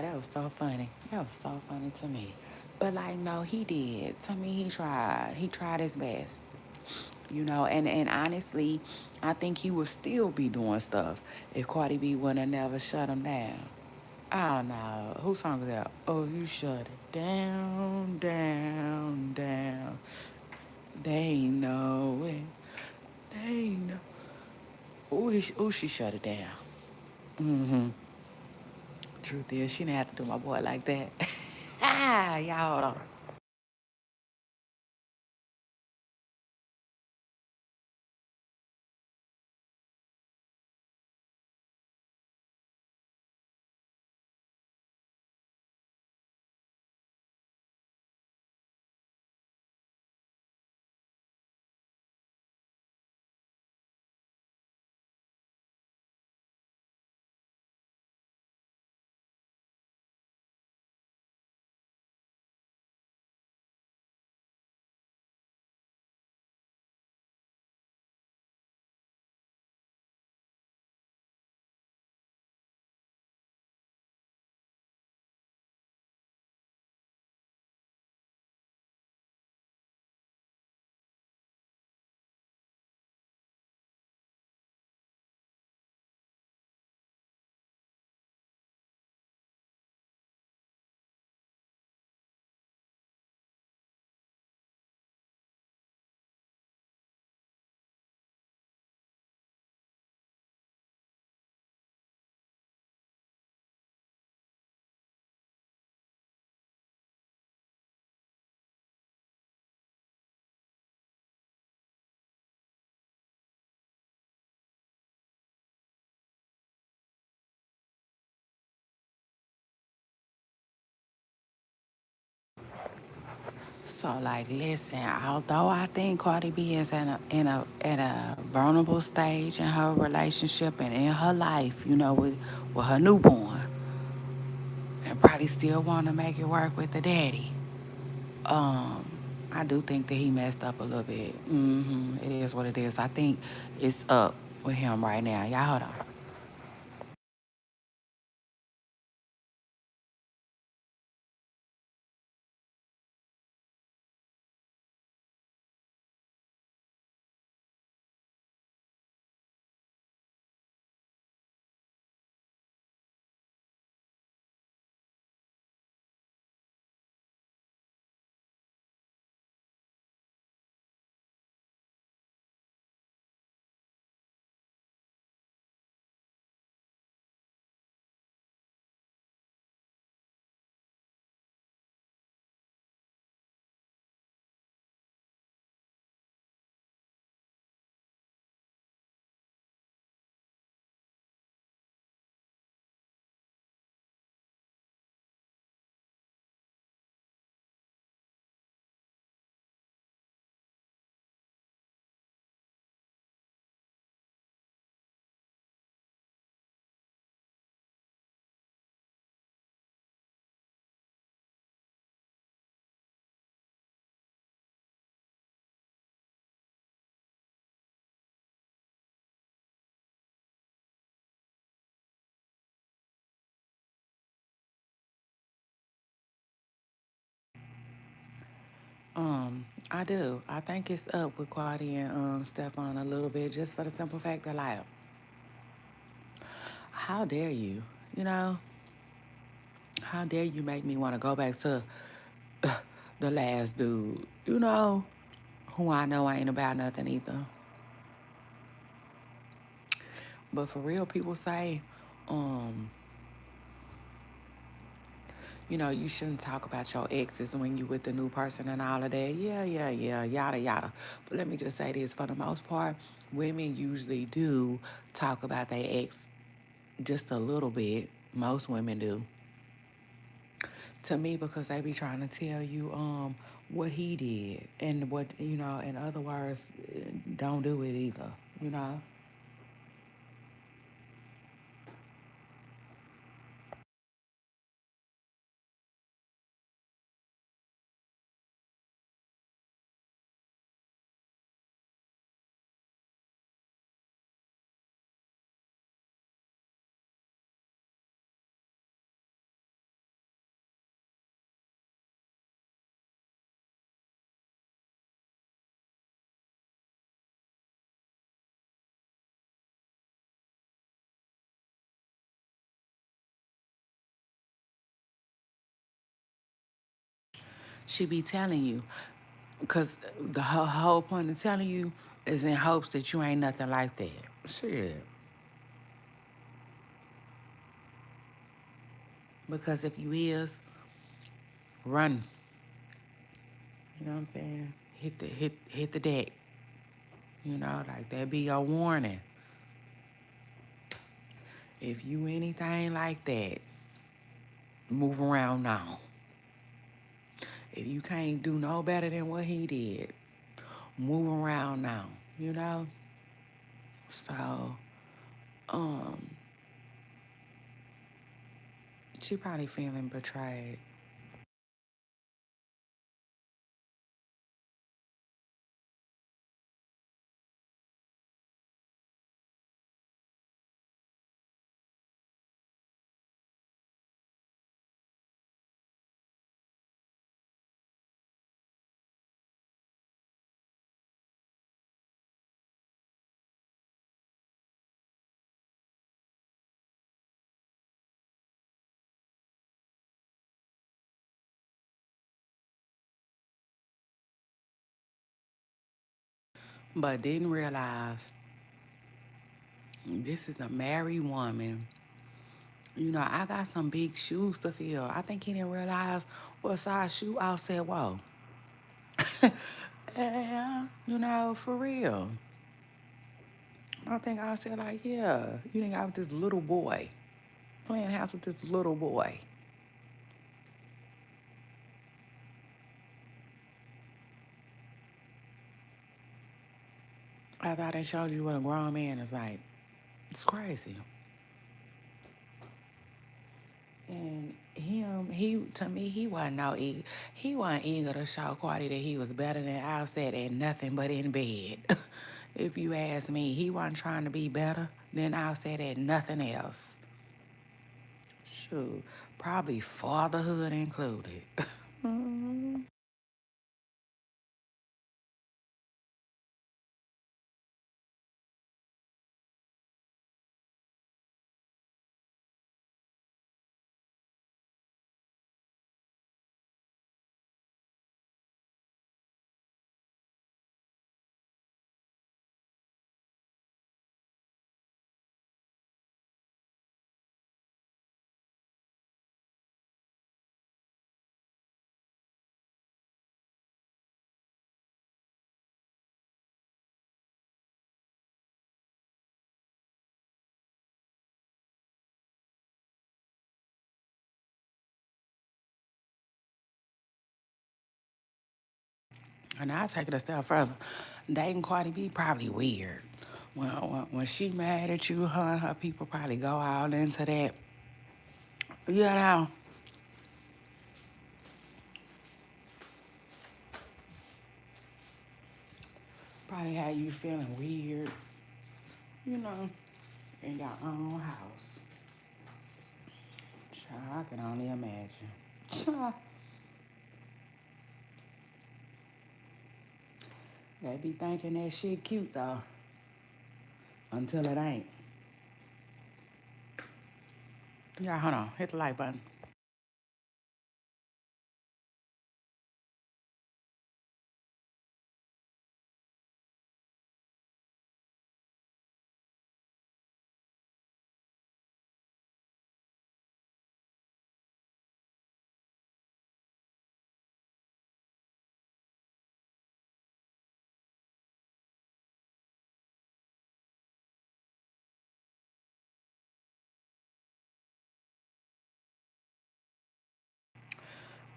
Speaker 1: that was so funny. That was so funny to me. But like, no, he did. I mean, he tried. He tried his best. And honestly, I think he would still be doing stuff if Cardi B wouldn't have never shut him down. I don't know. Whose song is that? Oh, you shut it down, down, down. They know it. They know. Oh, she shut it down. Mm-hmm. Truth is, she didn't have to do my boy like that. Y'all hold on. So like, listen. Although I think Cardi B is in a vulnerable stage in her relationship and in her life, with her newborn, and probably still want to make it work with the daddy. Um, I do think that he messed up a little bit. It is what it is. I think it's up with him right now. Y'all hold on. I do. I think it's up with Cardi and Stefan a little bit, just for the simple fact that like, how dare you? You know, how dare you make me want to go back to the last dude? You know, who I know ain't about nothing either. But for real, people say, um, you shouldn't talk about your exes when you with the new person and all of that. Yeah, yeah, yeah, yada yada. But let me just say this: for the most part, women usually do talk about their ex just a little bit. Most women do. To me, because they be trying to tell you what he did and what in other words, don't do it either. You know. She be telling you, because the whole point of telling you is in hopes that you ain't nothing like that. Shit. Because if you is, run. You know what I'm saying? Hit the deck. Like that be your warning. If you anything like that, move around now. If you can't do no better than what he did, move around now. You know? So, um, she probably feeling betrayed. But didn't realize this is a married woman. I got some big shoes to fill. I think he didn't realize what size shoe Offset whoa. Yeah, for real. I think Offset like, yeah, you didn't got with this little boy. Playing house with this little boy. I thought I showed you what a grown man is like. It's crazy. And he to me, he wasn't no eager. He wasn't eager to show Cardi that he was better than Offset at nothing but in bed. If you ask me, he wasn't trying to be better than Offset at nothing else. Shoot, probably fatherhood included. And I'll take it a step further. Dating Cardi B probably weird. When she mad at you, her and her people probably go all into that. You know, probably have you feeling weird, you know, in your own house. Child, I can only imagine. They be thinking that shit cute though, until it ain't. Yeah, hold on. Hit the like button.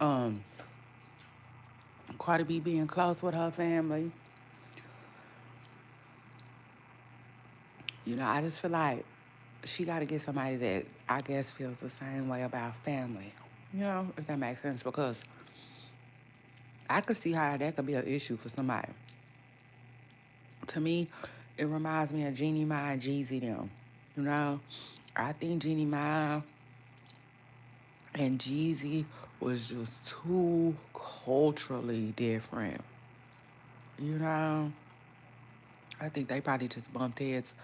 Speaker 1: Um, Cardi B being close with her family. I just feel like she got to get somebody that I guess feels the same way about family. If that makes sense, because I could see how that could be an issue for somebody. To me, it reminds me of Jeannie Mai and Jeezy them. You know, I think Jeannie Mai and Jeezy was just too culturally different. You know, I think they probably just bumped heads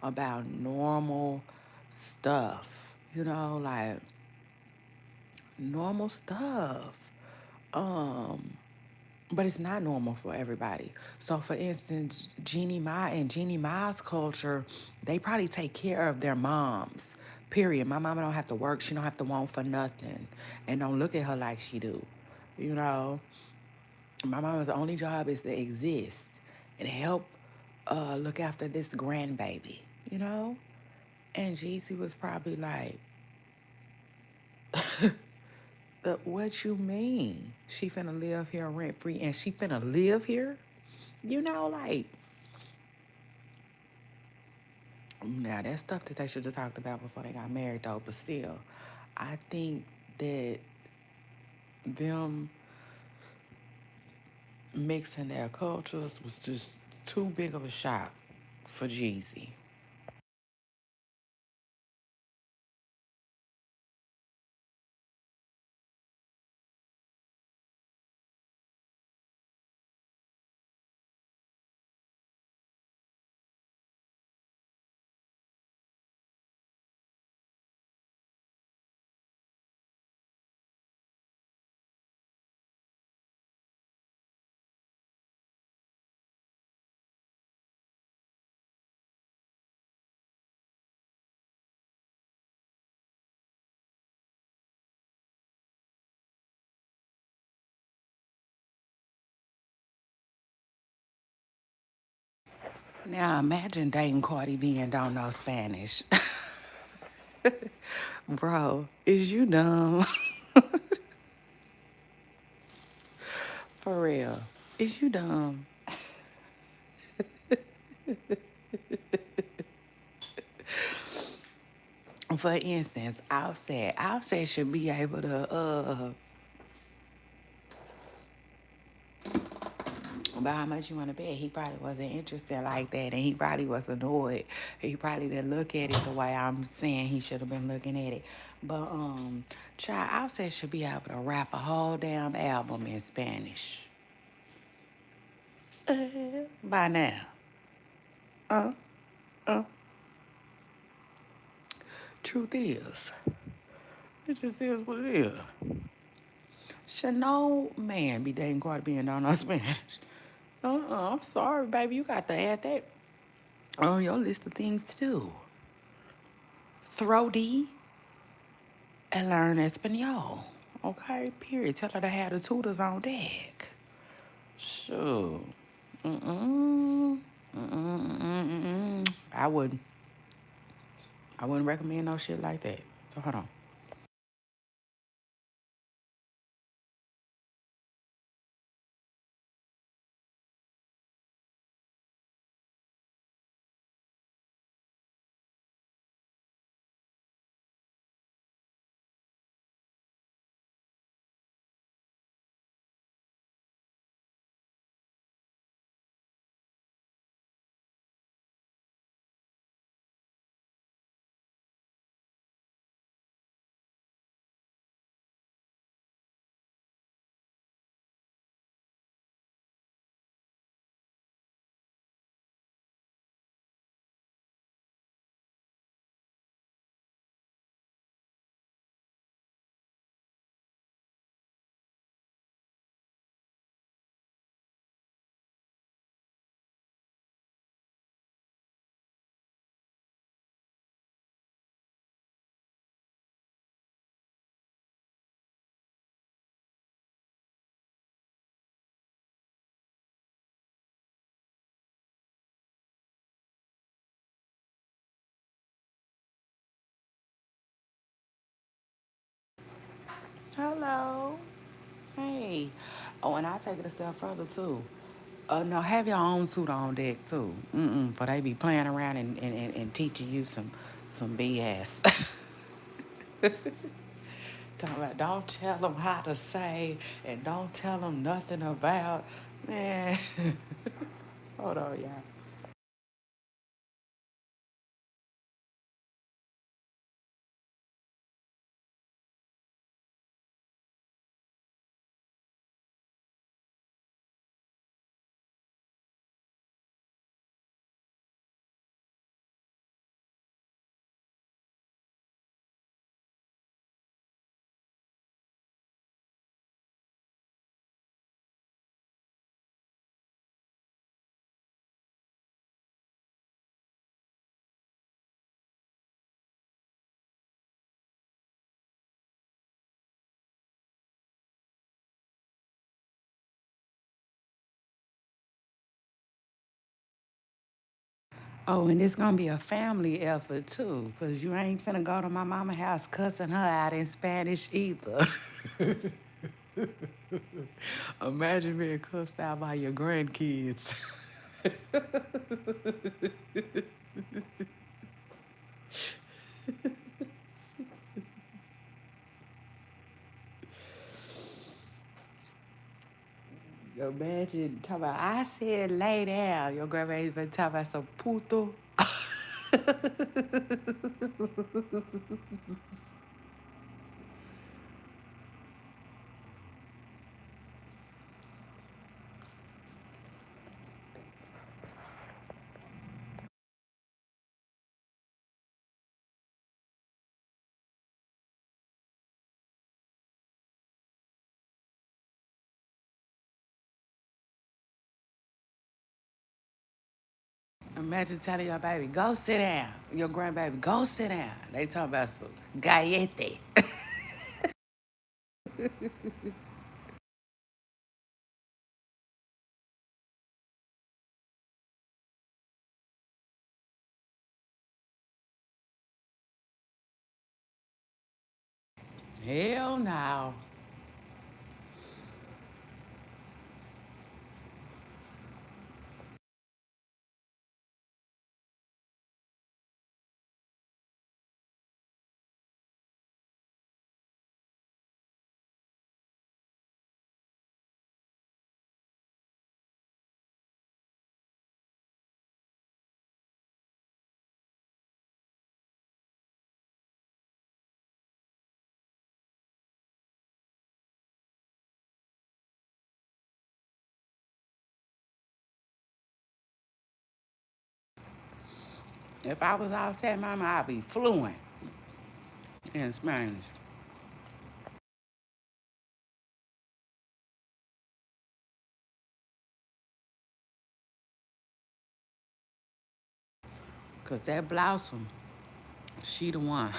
Speaker 1: about normal stuff. Like normal stuff. Um, but it's not normal for everybody. So, for instance, Jeannie Mai and Jeannie Mai's culture, they probably take care of their moms. Period. My mama don't have to work. She don't have to want for nothing, and don't look at her like she do. You know, my mama's only job is to exist and help look after this grandbaby. You know, and Jeezy was probably like, "What you mean? She finna live here rent free, and she finna live here?" Like, now that's stuff that they should have talked about before they got married, though. But still, I think that them mixing their cultures was just too big of a shock for Jeezy. Now imagine dating Cardi B and don't know Spanish. Bro, is you dumb? For real. Is you dumb? For instance, Offset should be able to about how much you want to bet. He probably wasn't interested like that, and he probably was annoyed. He probably didn't look at it the way I'm saying he should have been looking at it. But child, Offset should be able to rap a whole damn album in Spanish by now. Uh, uh. Truth is, it just is what it is. Should no man be dating Cardi B and don't know Spanish? I'm sorry, baby. You got to add that on your list of things to do. Throw D and learn Espanol. Okay, period. Tell her to have the tutors on deck. Sure. Mm-mm. Mm-mm. Mm-mm. I wouldn't recommend no shit like that. So hold on. Hello. Hey. Oh, and I'll take it a step further too. No, have your own suit on deck too. For they be playing around and teaching you some BS. Talking about don't tell them how to say and don't tell them nothing about. Man, hold on, y'all. Oh, and it's gonna be a family effort too, cause you ain't finna go to my mama house cussing her out in Spanish either. Imagine being cussed out by your grandkids. Imagine talking about I said lay down. Your grandma's been talking about some puto. Imagine telling your baby, go sit down. Your grandbaby, go sit down. They talking about some gallete. Hell no. If I was outside mama, I'd be fluent in Spanish. Cause that blossom, she the one.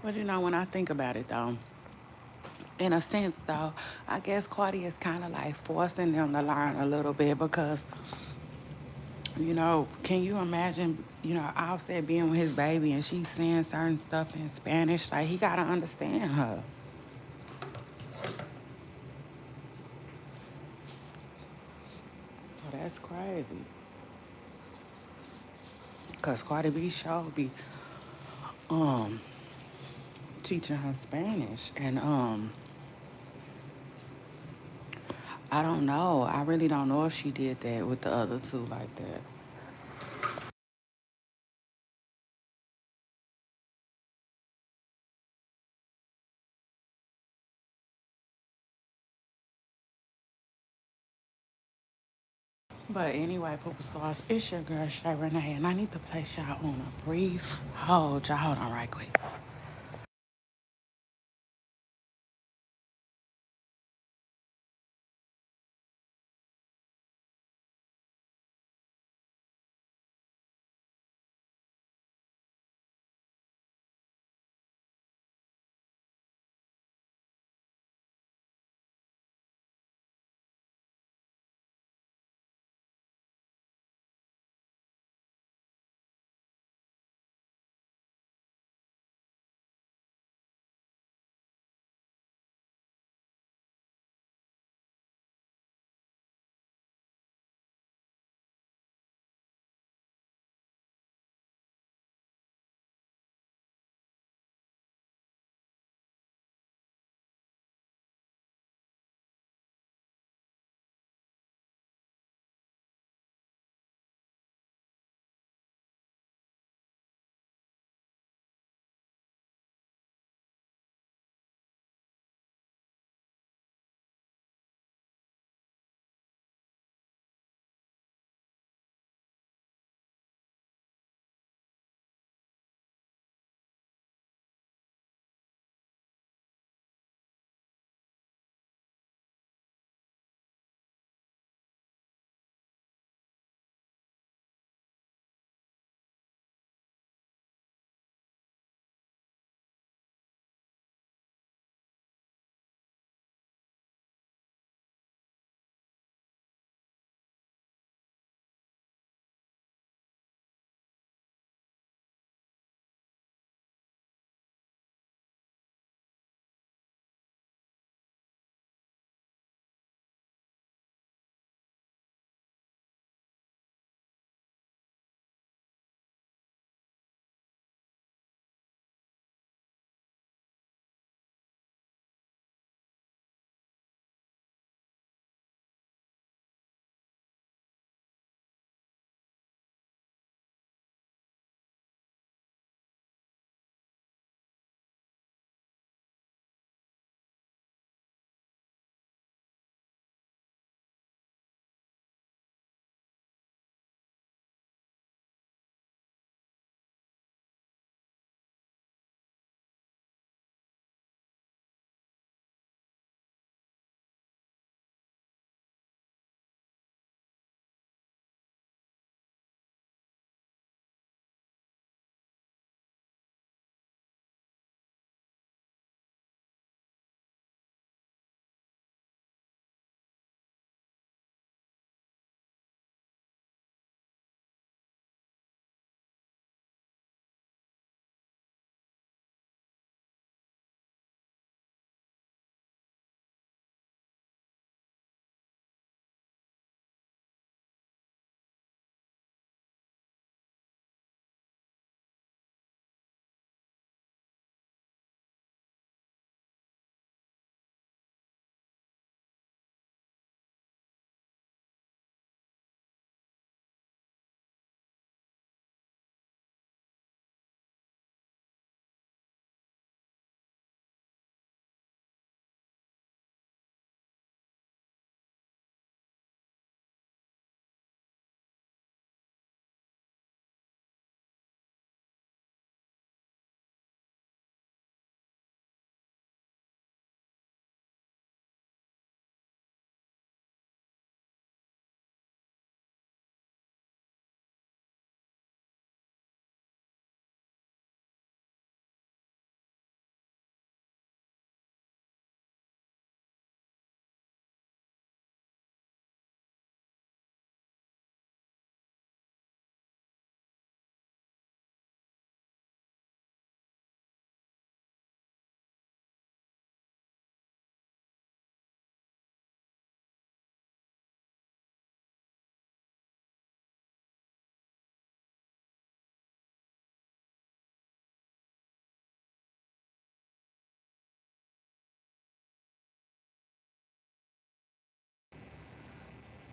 Speaker 1: But you know, when I think about it though, in a sense though, I guess Cardi is kind of like forcing them to learn a little bit because, can you imagine, Offset being with his baby and she's saying certain stuff in Spanish? Like, he got to understand her. So that's crazy. Because Cardi B show be um, teaching her Spanish. And I don't know. I really don't know if she did that with the other two like that. But anyway, Poopa Stars, it's your girl Shay Renee, and I need to place y'all on a brief hold. Y'all hold on right quick.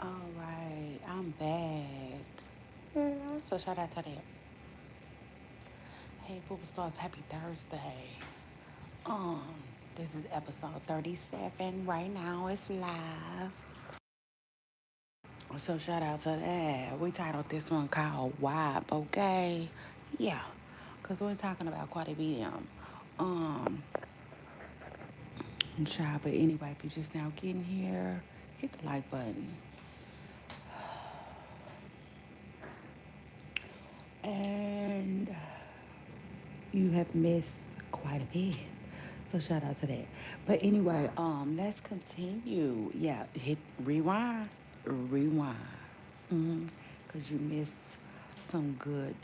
Speaker 1: All right, I'm back. Yeah, so shout out to that. Hey, Booba Stars, happy Thursday. Um, this is episode 37. Right now, it's live. So shout out to that. We titled this one called "WAP," okay? Yeah, cause we're talking about Cardi B. Um, child. But anyway, if you're just now getting here, hit the like button. And you have missed quite a bit. So shout out to that. But anyway, let's continue. Yeah, hit rewind, rewind. Cause you missed some good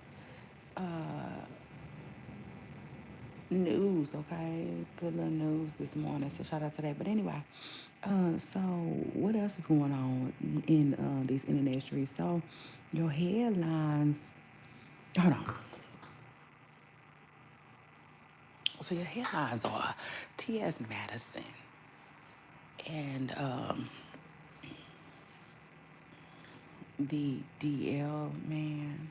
Speaker 1: news, okay? Good little news this morning. So shout out to that. But anyway, so what else is going on in these internet streets? So your headlines. Hold on. So your headlines are T.S. Madison and the DL man.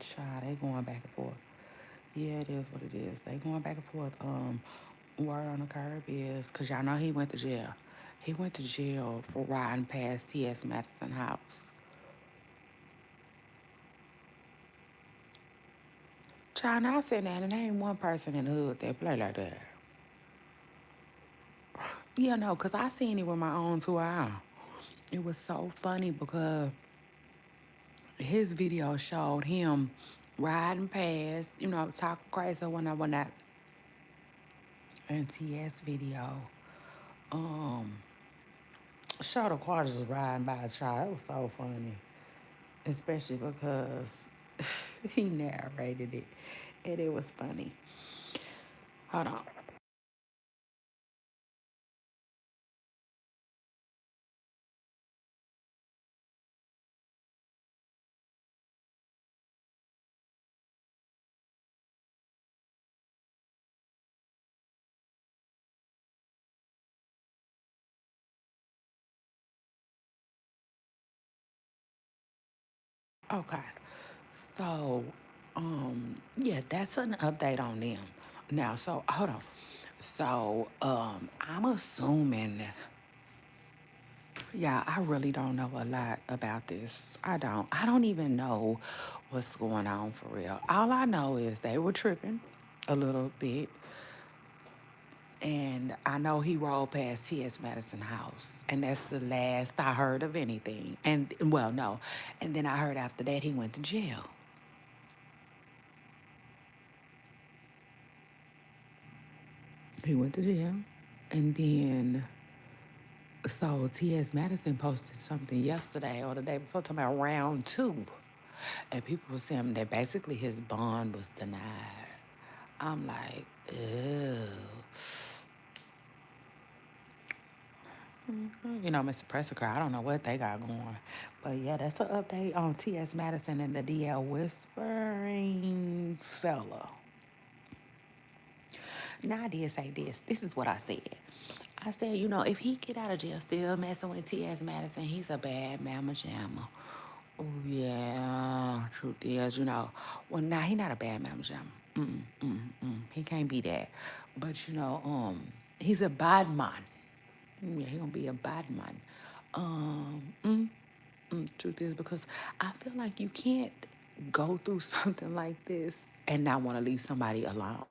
Speaker 1: Child, they going back and forth. Yeah, it is what it is. They going back and forth. Word on the curb is, cause y'all know he went to jail. He went to jail for riding past T.S. Madison house. Child, now I said that, and there ain't one person in the hood that play like that. Yeah, no, cause I seen it with my own two eyes. It was so funny because his video showed him riding past, talking crazy when I went out. And T.S. video, um, showed the car just riding by his child. It was so funny, especially because he narrated it, and it was funny. Hold on. Okay. So, yeah, that's an update on them. Now, so hold on. So, I'm assuming, yeah, I really don't know a lot about this. I don't even know what's going on for real. All I know is they were tripping a little bit. And I know he rolled past T.S. Madison house. And that's the last I heard of anything. And, well, no. And then I heard after that he went to jail. He went to jail. And then, so T.S. Madison posted something yesterday or the day before talking about round two. And people were saying that basically his bond was denied. I'm like, ew. Mr. Pressica, I don't know what they got going. But yeah, that's an update on T.S. Madison and the DL whispering fella. Now I did say this. This is what I said. I said, if he get out of jail still messing with T.S. Madison, he's a bad mama jamma. Oh yeah, truth is, well now he not a bad mama jamma. He can't be that. But he's a bad man. Yeah, he gonna be a bad man. Um, mm, truth is because I feel like you can't go through something like this and not want to leave somebody alone.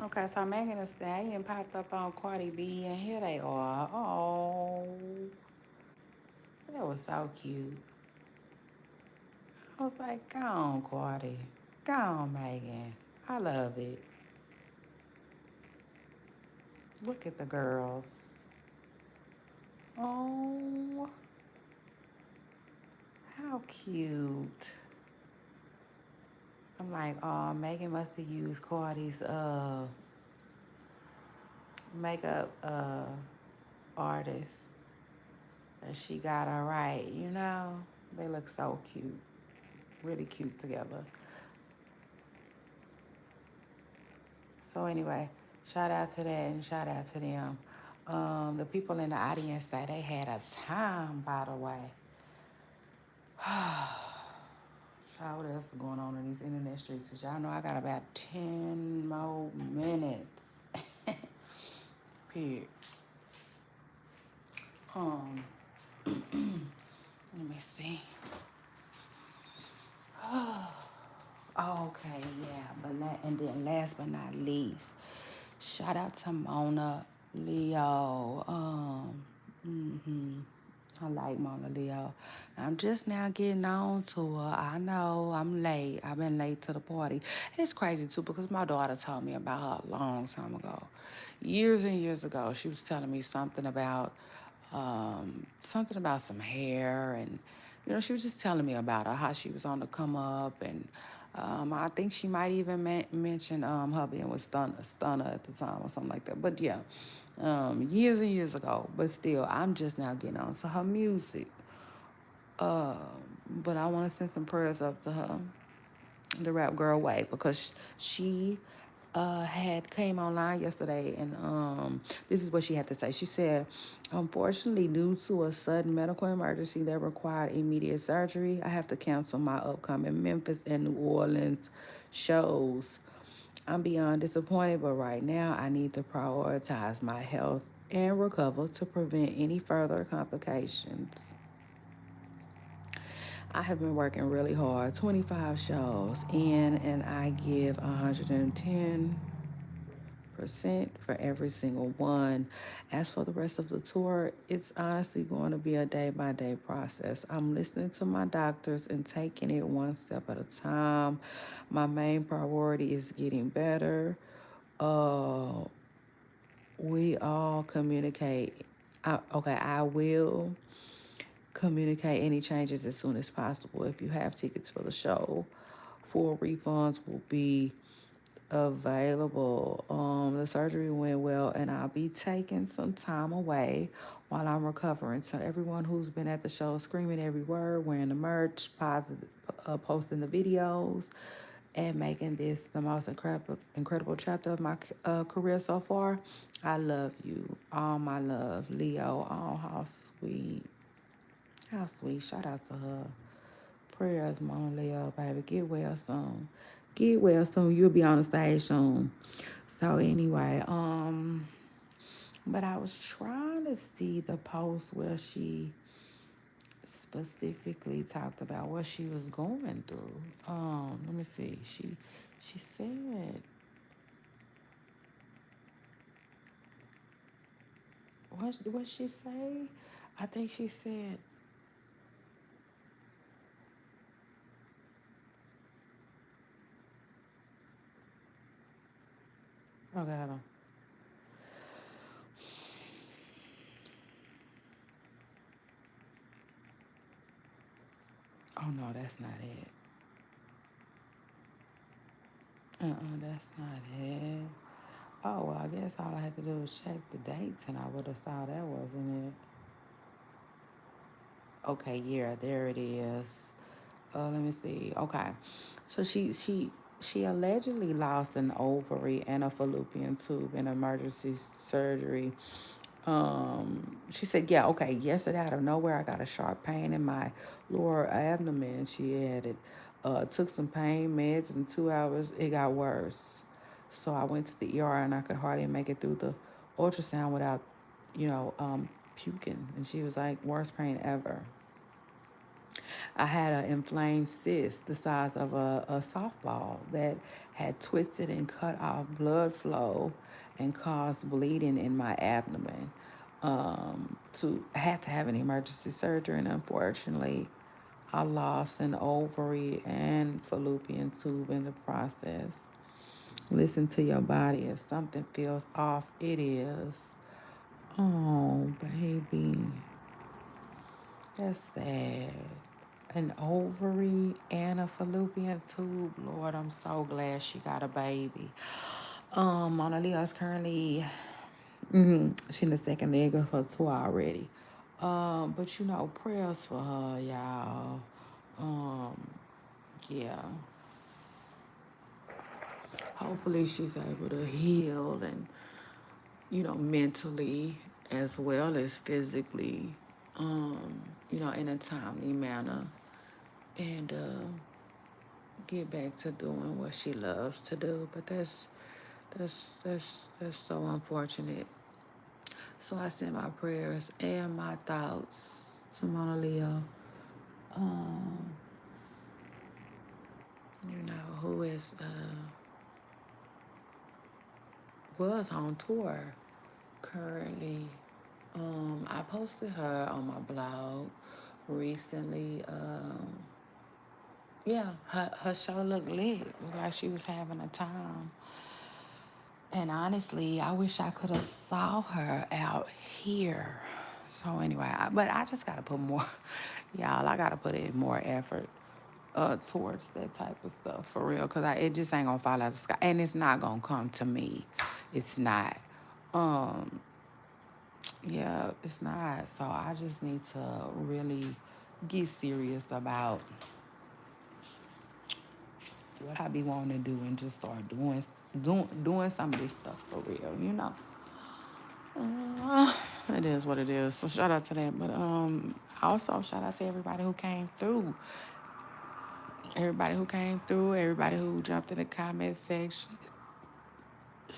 Speaker 1: Okay, so Megan Thee Stallion popped up on Cardi B, and here they are. Oh, that was so cute. I was like, go on, Cardi. Go on, Megan. I love it. Look at the girls. Oh, how cute. I'm like, oh, Megan must have used Cardi's makeup artist. And she got her right, you know? They look so cute. Really cute together. So anyway, shout out to that and shout out to them. The people in the audience say they had a time, by the way. Child, what else is going on in these internet streets? Y'all know I got about 10 more minutes. Period. Um, Let me see. Okay, yeah, and then last but not least, shout out to Mona Leo. I like Mona Leo. I'm just now getting on to her. I know I'm late. I've been late to the party. And it's crazy too because my daughter told me about her a long time ago. Years and years ago, she was telling me something about some hair, and she was just telling me about her, how she was on the come up, and I think she might even mention her being with Stunner at the time or something like that. But yeah, years and years ago. But still, I'm just now getting on to her music. Uh, but I want to send some prayers up to her, the rap girl way, because she had came online yesterday, and this is what she had to say. She said, unfortunately, due to a sudden medical emergency that required immediate surgery, I have to cancel my upcoming Memphis and New Orleans shows. I'm beyond disappointed, but right now I need to prioritize my health and recover to prevent any further complications. I have been working really hard, 25 shows in, and I give 110% for every single one. As for the rest of the tour, it's honestly going to be a day by day process. I'm listening to my doctors and taking it one step at a time. My main priority is getting better. Uh, we all communicate. I will communicate any changes as soon as possible. If you have tickets for the show, full refunds will be available. The surgery went well, and I'll be taking some time away while I'm recovering. So everyone who's been at the show, screaming every word, wearing the merch, posting the videos, and making this the most incredible chapter of my career so far, I love you. All my love, Leo. Oh, how sweet. How sweet. Shout out to her. Prayers, Mama Leo, baby. Get well soon. Get well soon. You'll be on the stage soon. So anyway, but I was trying to see the post where she specifically talked about what she was going through. Let me see. She said, what she say? I think she said, okay, hold on. Oh no, that's not it. That's not it. Oh, well, I guess all I had to do was check the dates and I would have saw that wasn't it. Okay, yeah, there it is. Let me see. Okay, so she allegedly lost an ovary and a fallopian tube in emergency surgery. She said, yeah, okay. Yesterday, out of nowhere, I got a sharp pain in my lower abdomen. She added, took some pain meds. In 2 hours, it got worse. So I went to the ER and I could hardly make it through the ultrasound without, puking. And she was like, worst pain ever. I had an inflamed cyst the size of a softball that had twisted and cut off blood flow and caused bleeding in my abdomen. I had to have an emergency surgery, and unfortunately, I lost an ovary and fallopian tube in the process. Listen to your body. If something feels off, it is. Oh, baby. That's sad. An ovary and a fallopian tube. Lord, I'm so glad she got a baby. Mona Leo is currently, she in the second leg of her tour already. But prayers for her, y'all. Um, yeah. Hopefully she's able to heal and, mentally as well as physically, in a timely manner. And get back to doing what she loves to do. But that's so unfortunate. So I send my prayers and my thoughts to Mona Leo, um, who is was on tour currently. I posted her on my blog recently. Yeah, her show looked lit. It looked like she was having a time. And honestly, I wish I could have saw her out here. So anyway, but I just gotta put more, y'all. I gotta put in more effort towards that type of stuff for real, cause it just ain't gonna fall out of the sky, and it's not gonna come to me. It's not. Um, yeah, it's not. So I just need to really get serious about what I be wanting to do and just start doing some of this stuff for real. Uh, it is what it is. So shout out to that. But also shout out to everybody who came through. Everybody who jumped in the comment section.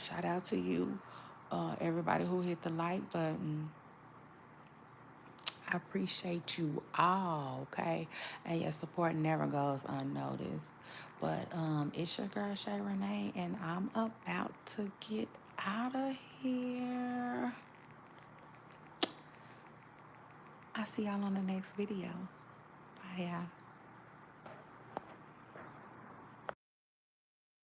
Speaker 1: Shout out to you. Everybody who hit the like button. I appreciate you all, okay? And your support never goes unnoticed. But it's your girl Shay Renee, and I'm about to get out of here. I'll see y'all on the next video. Bye, y'all.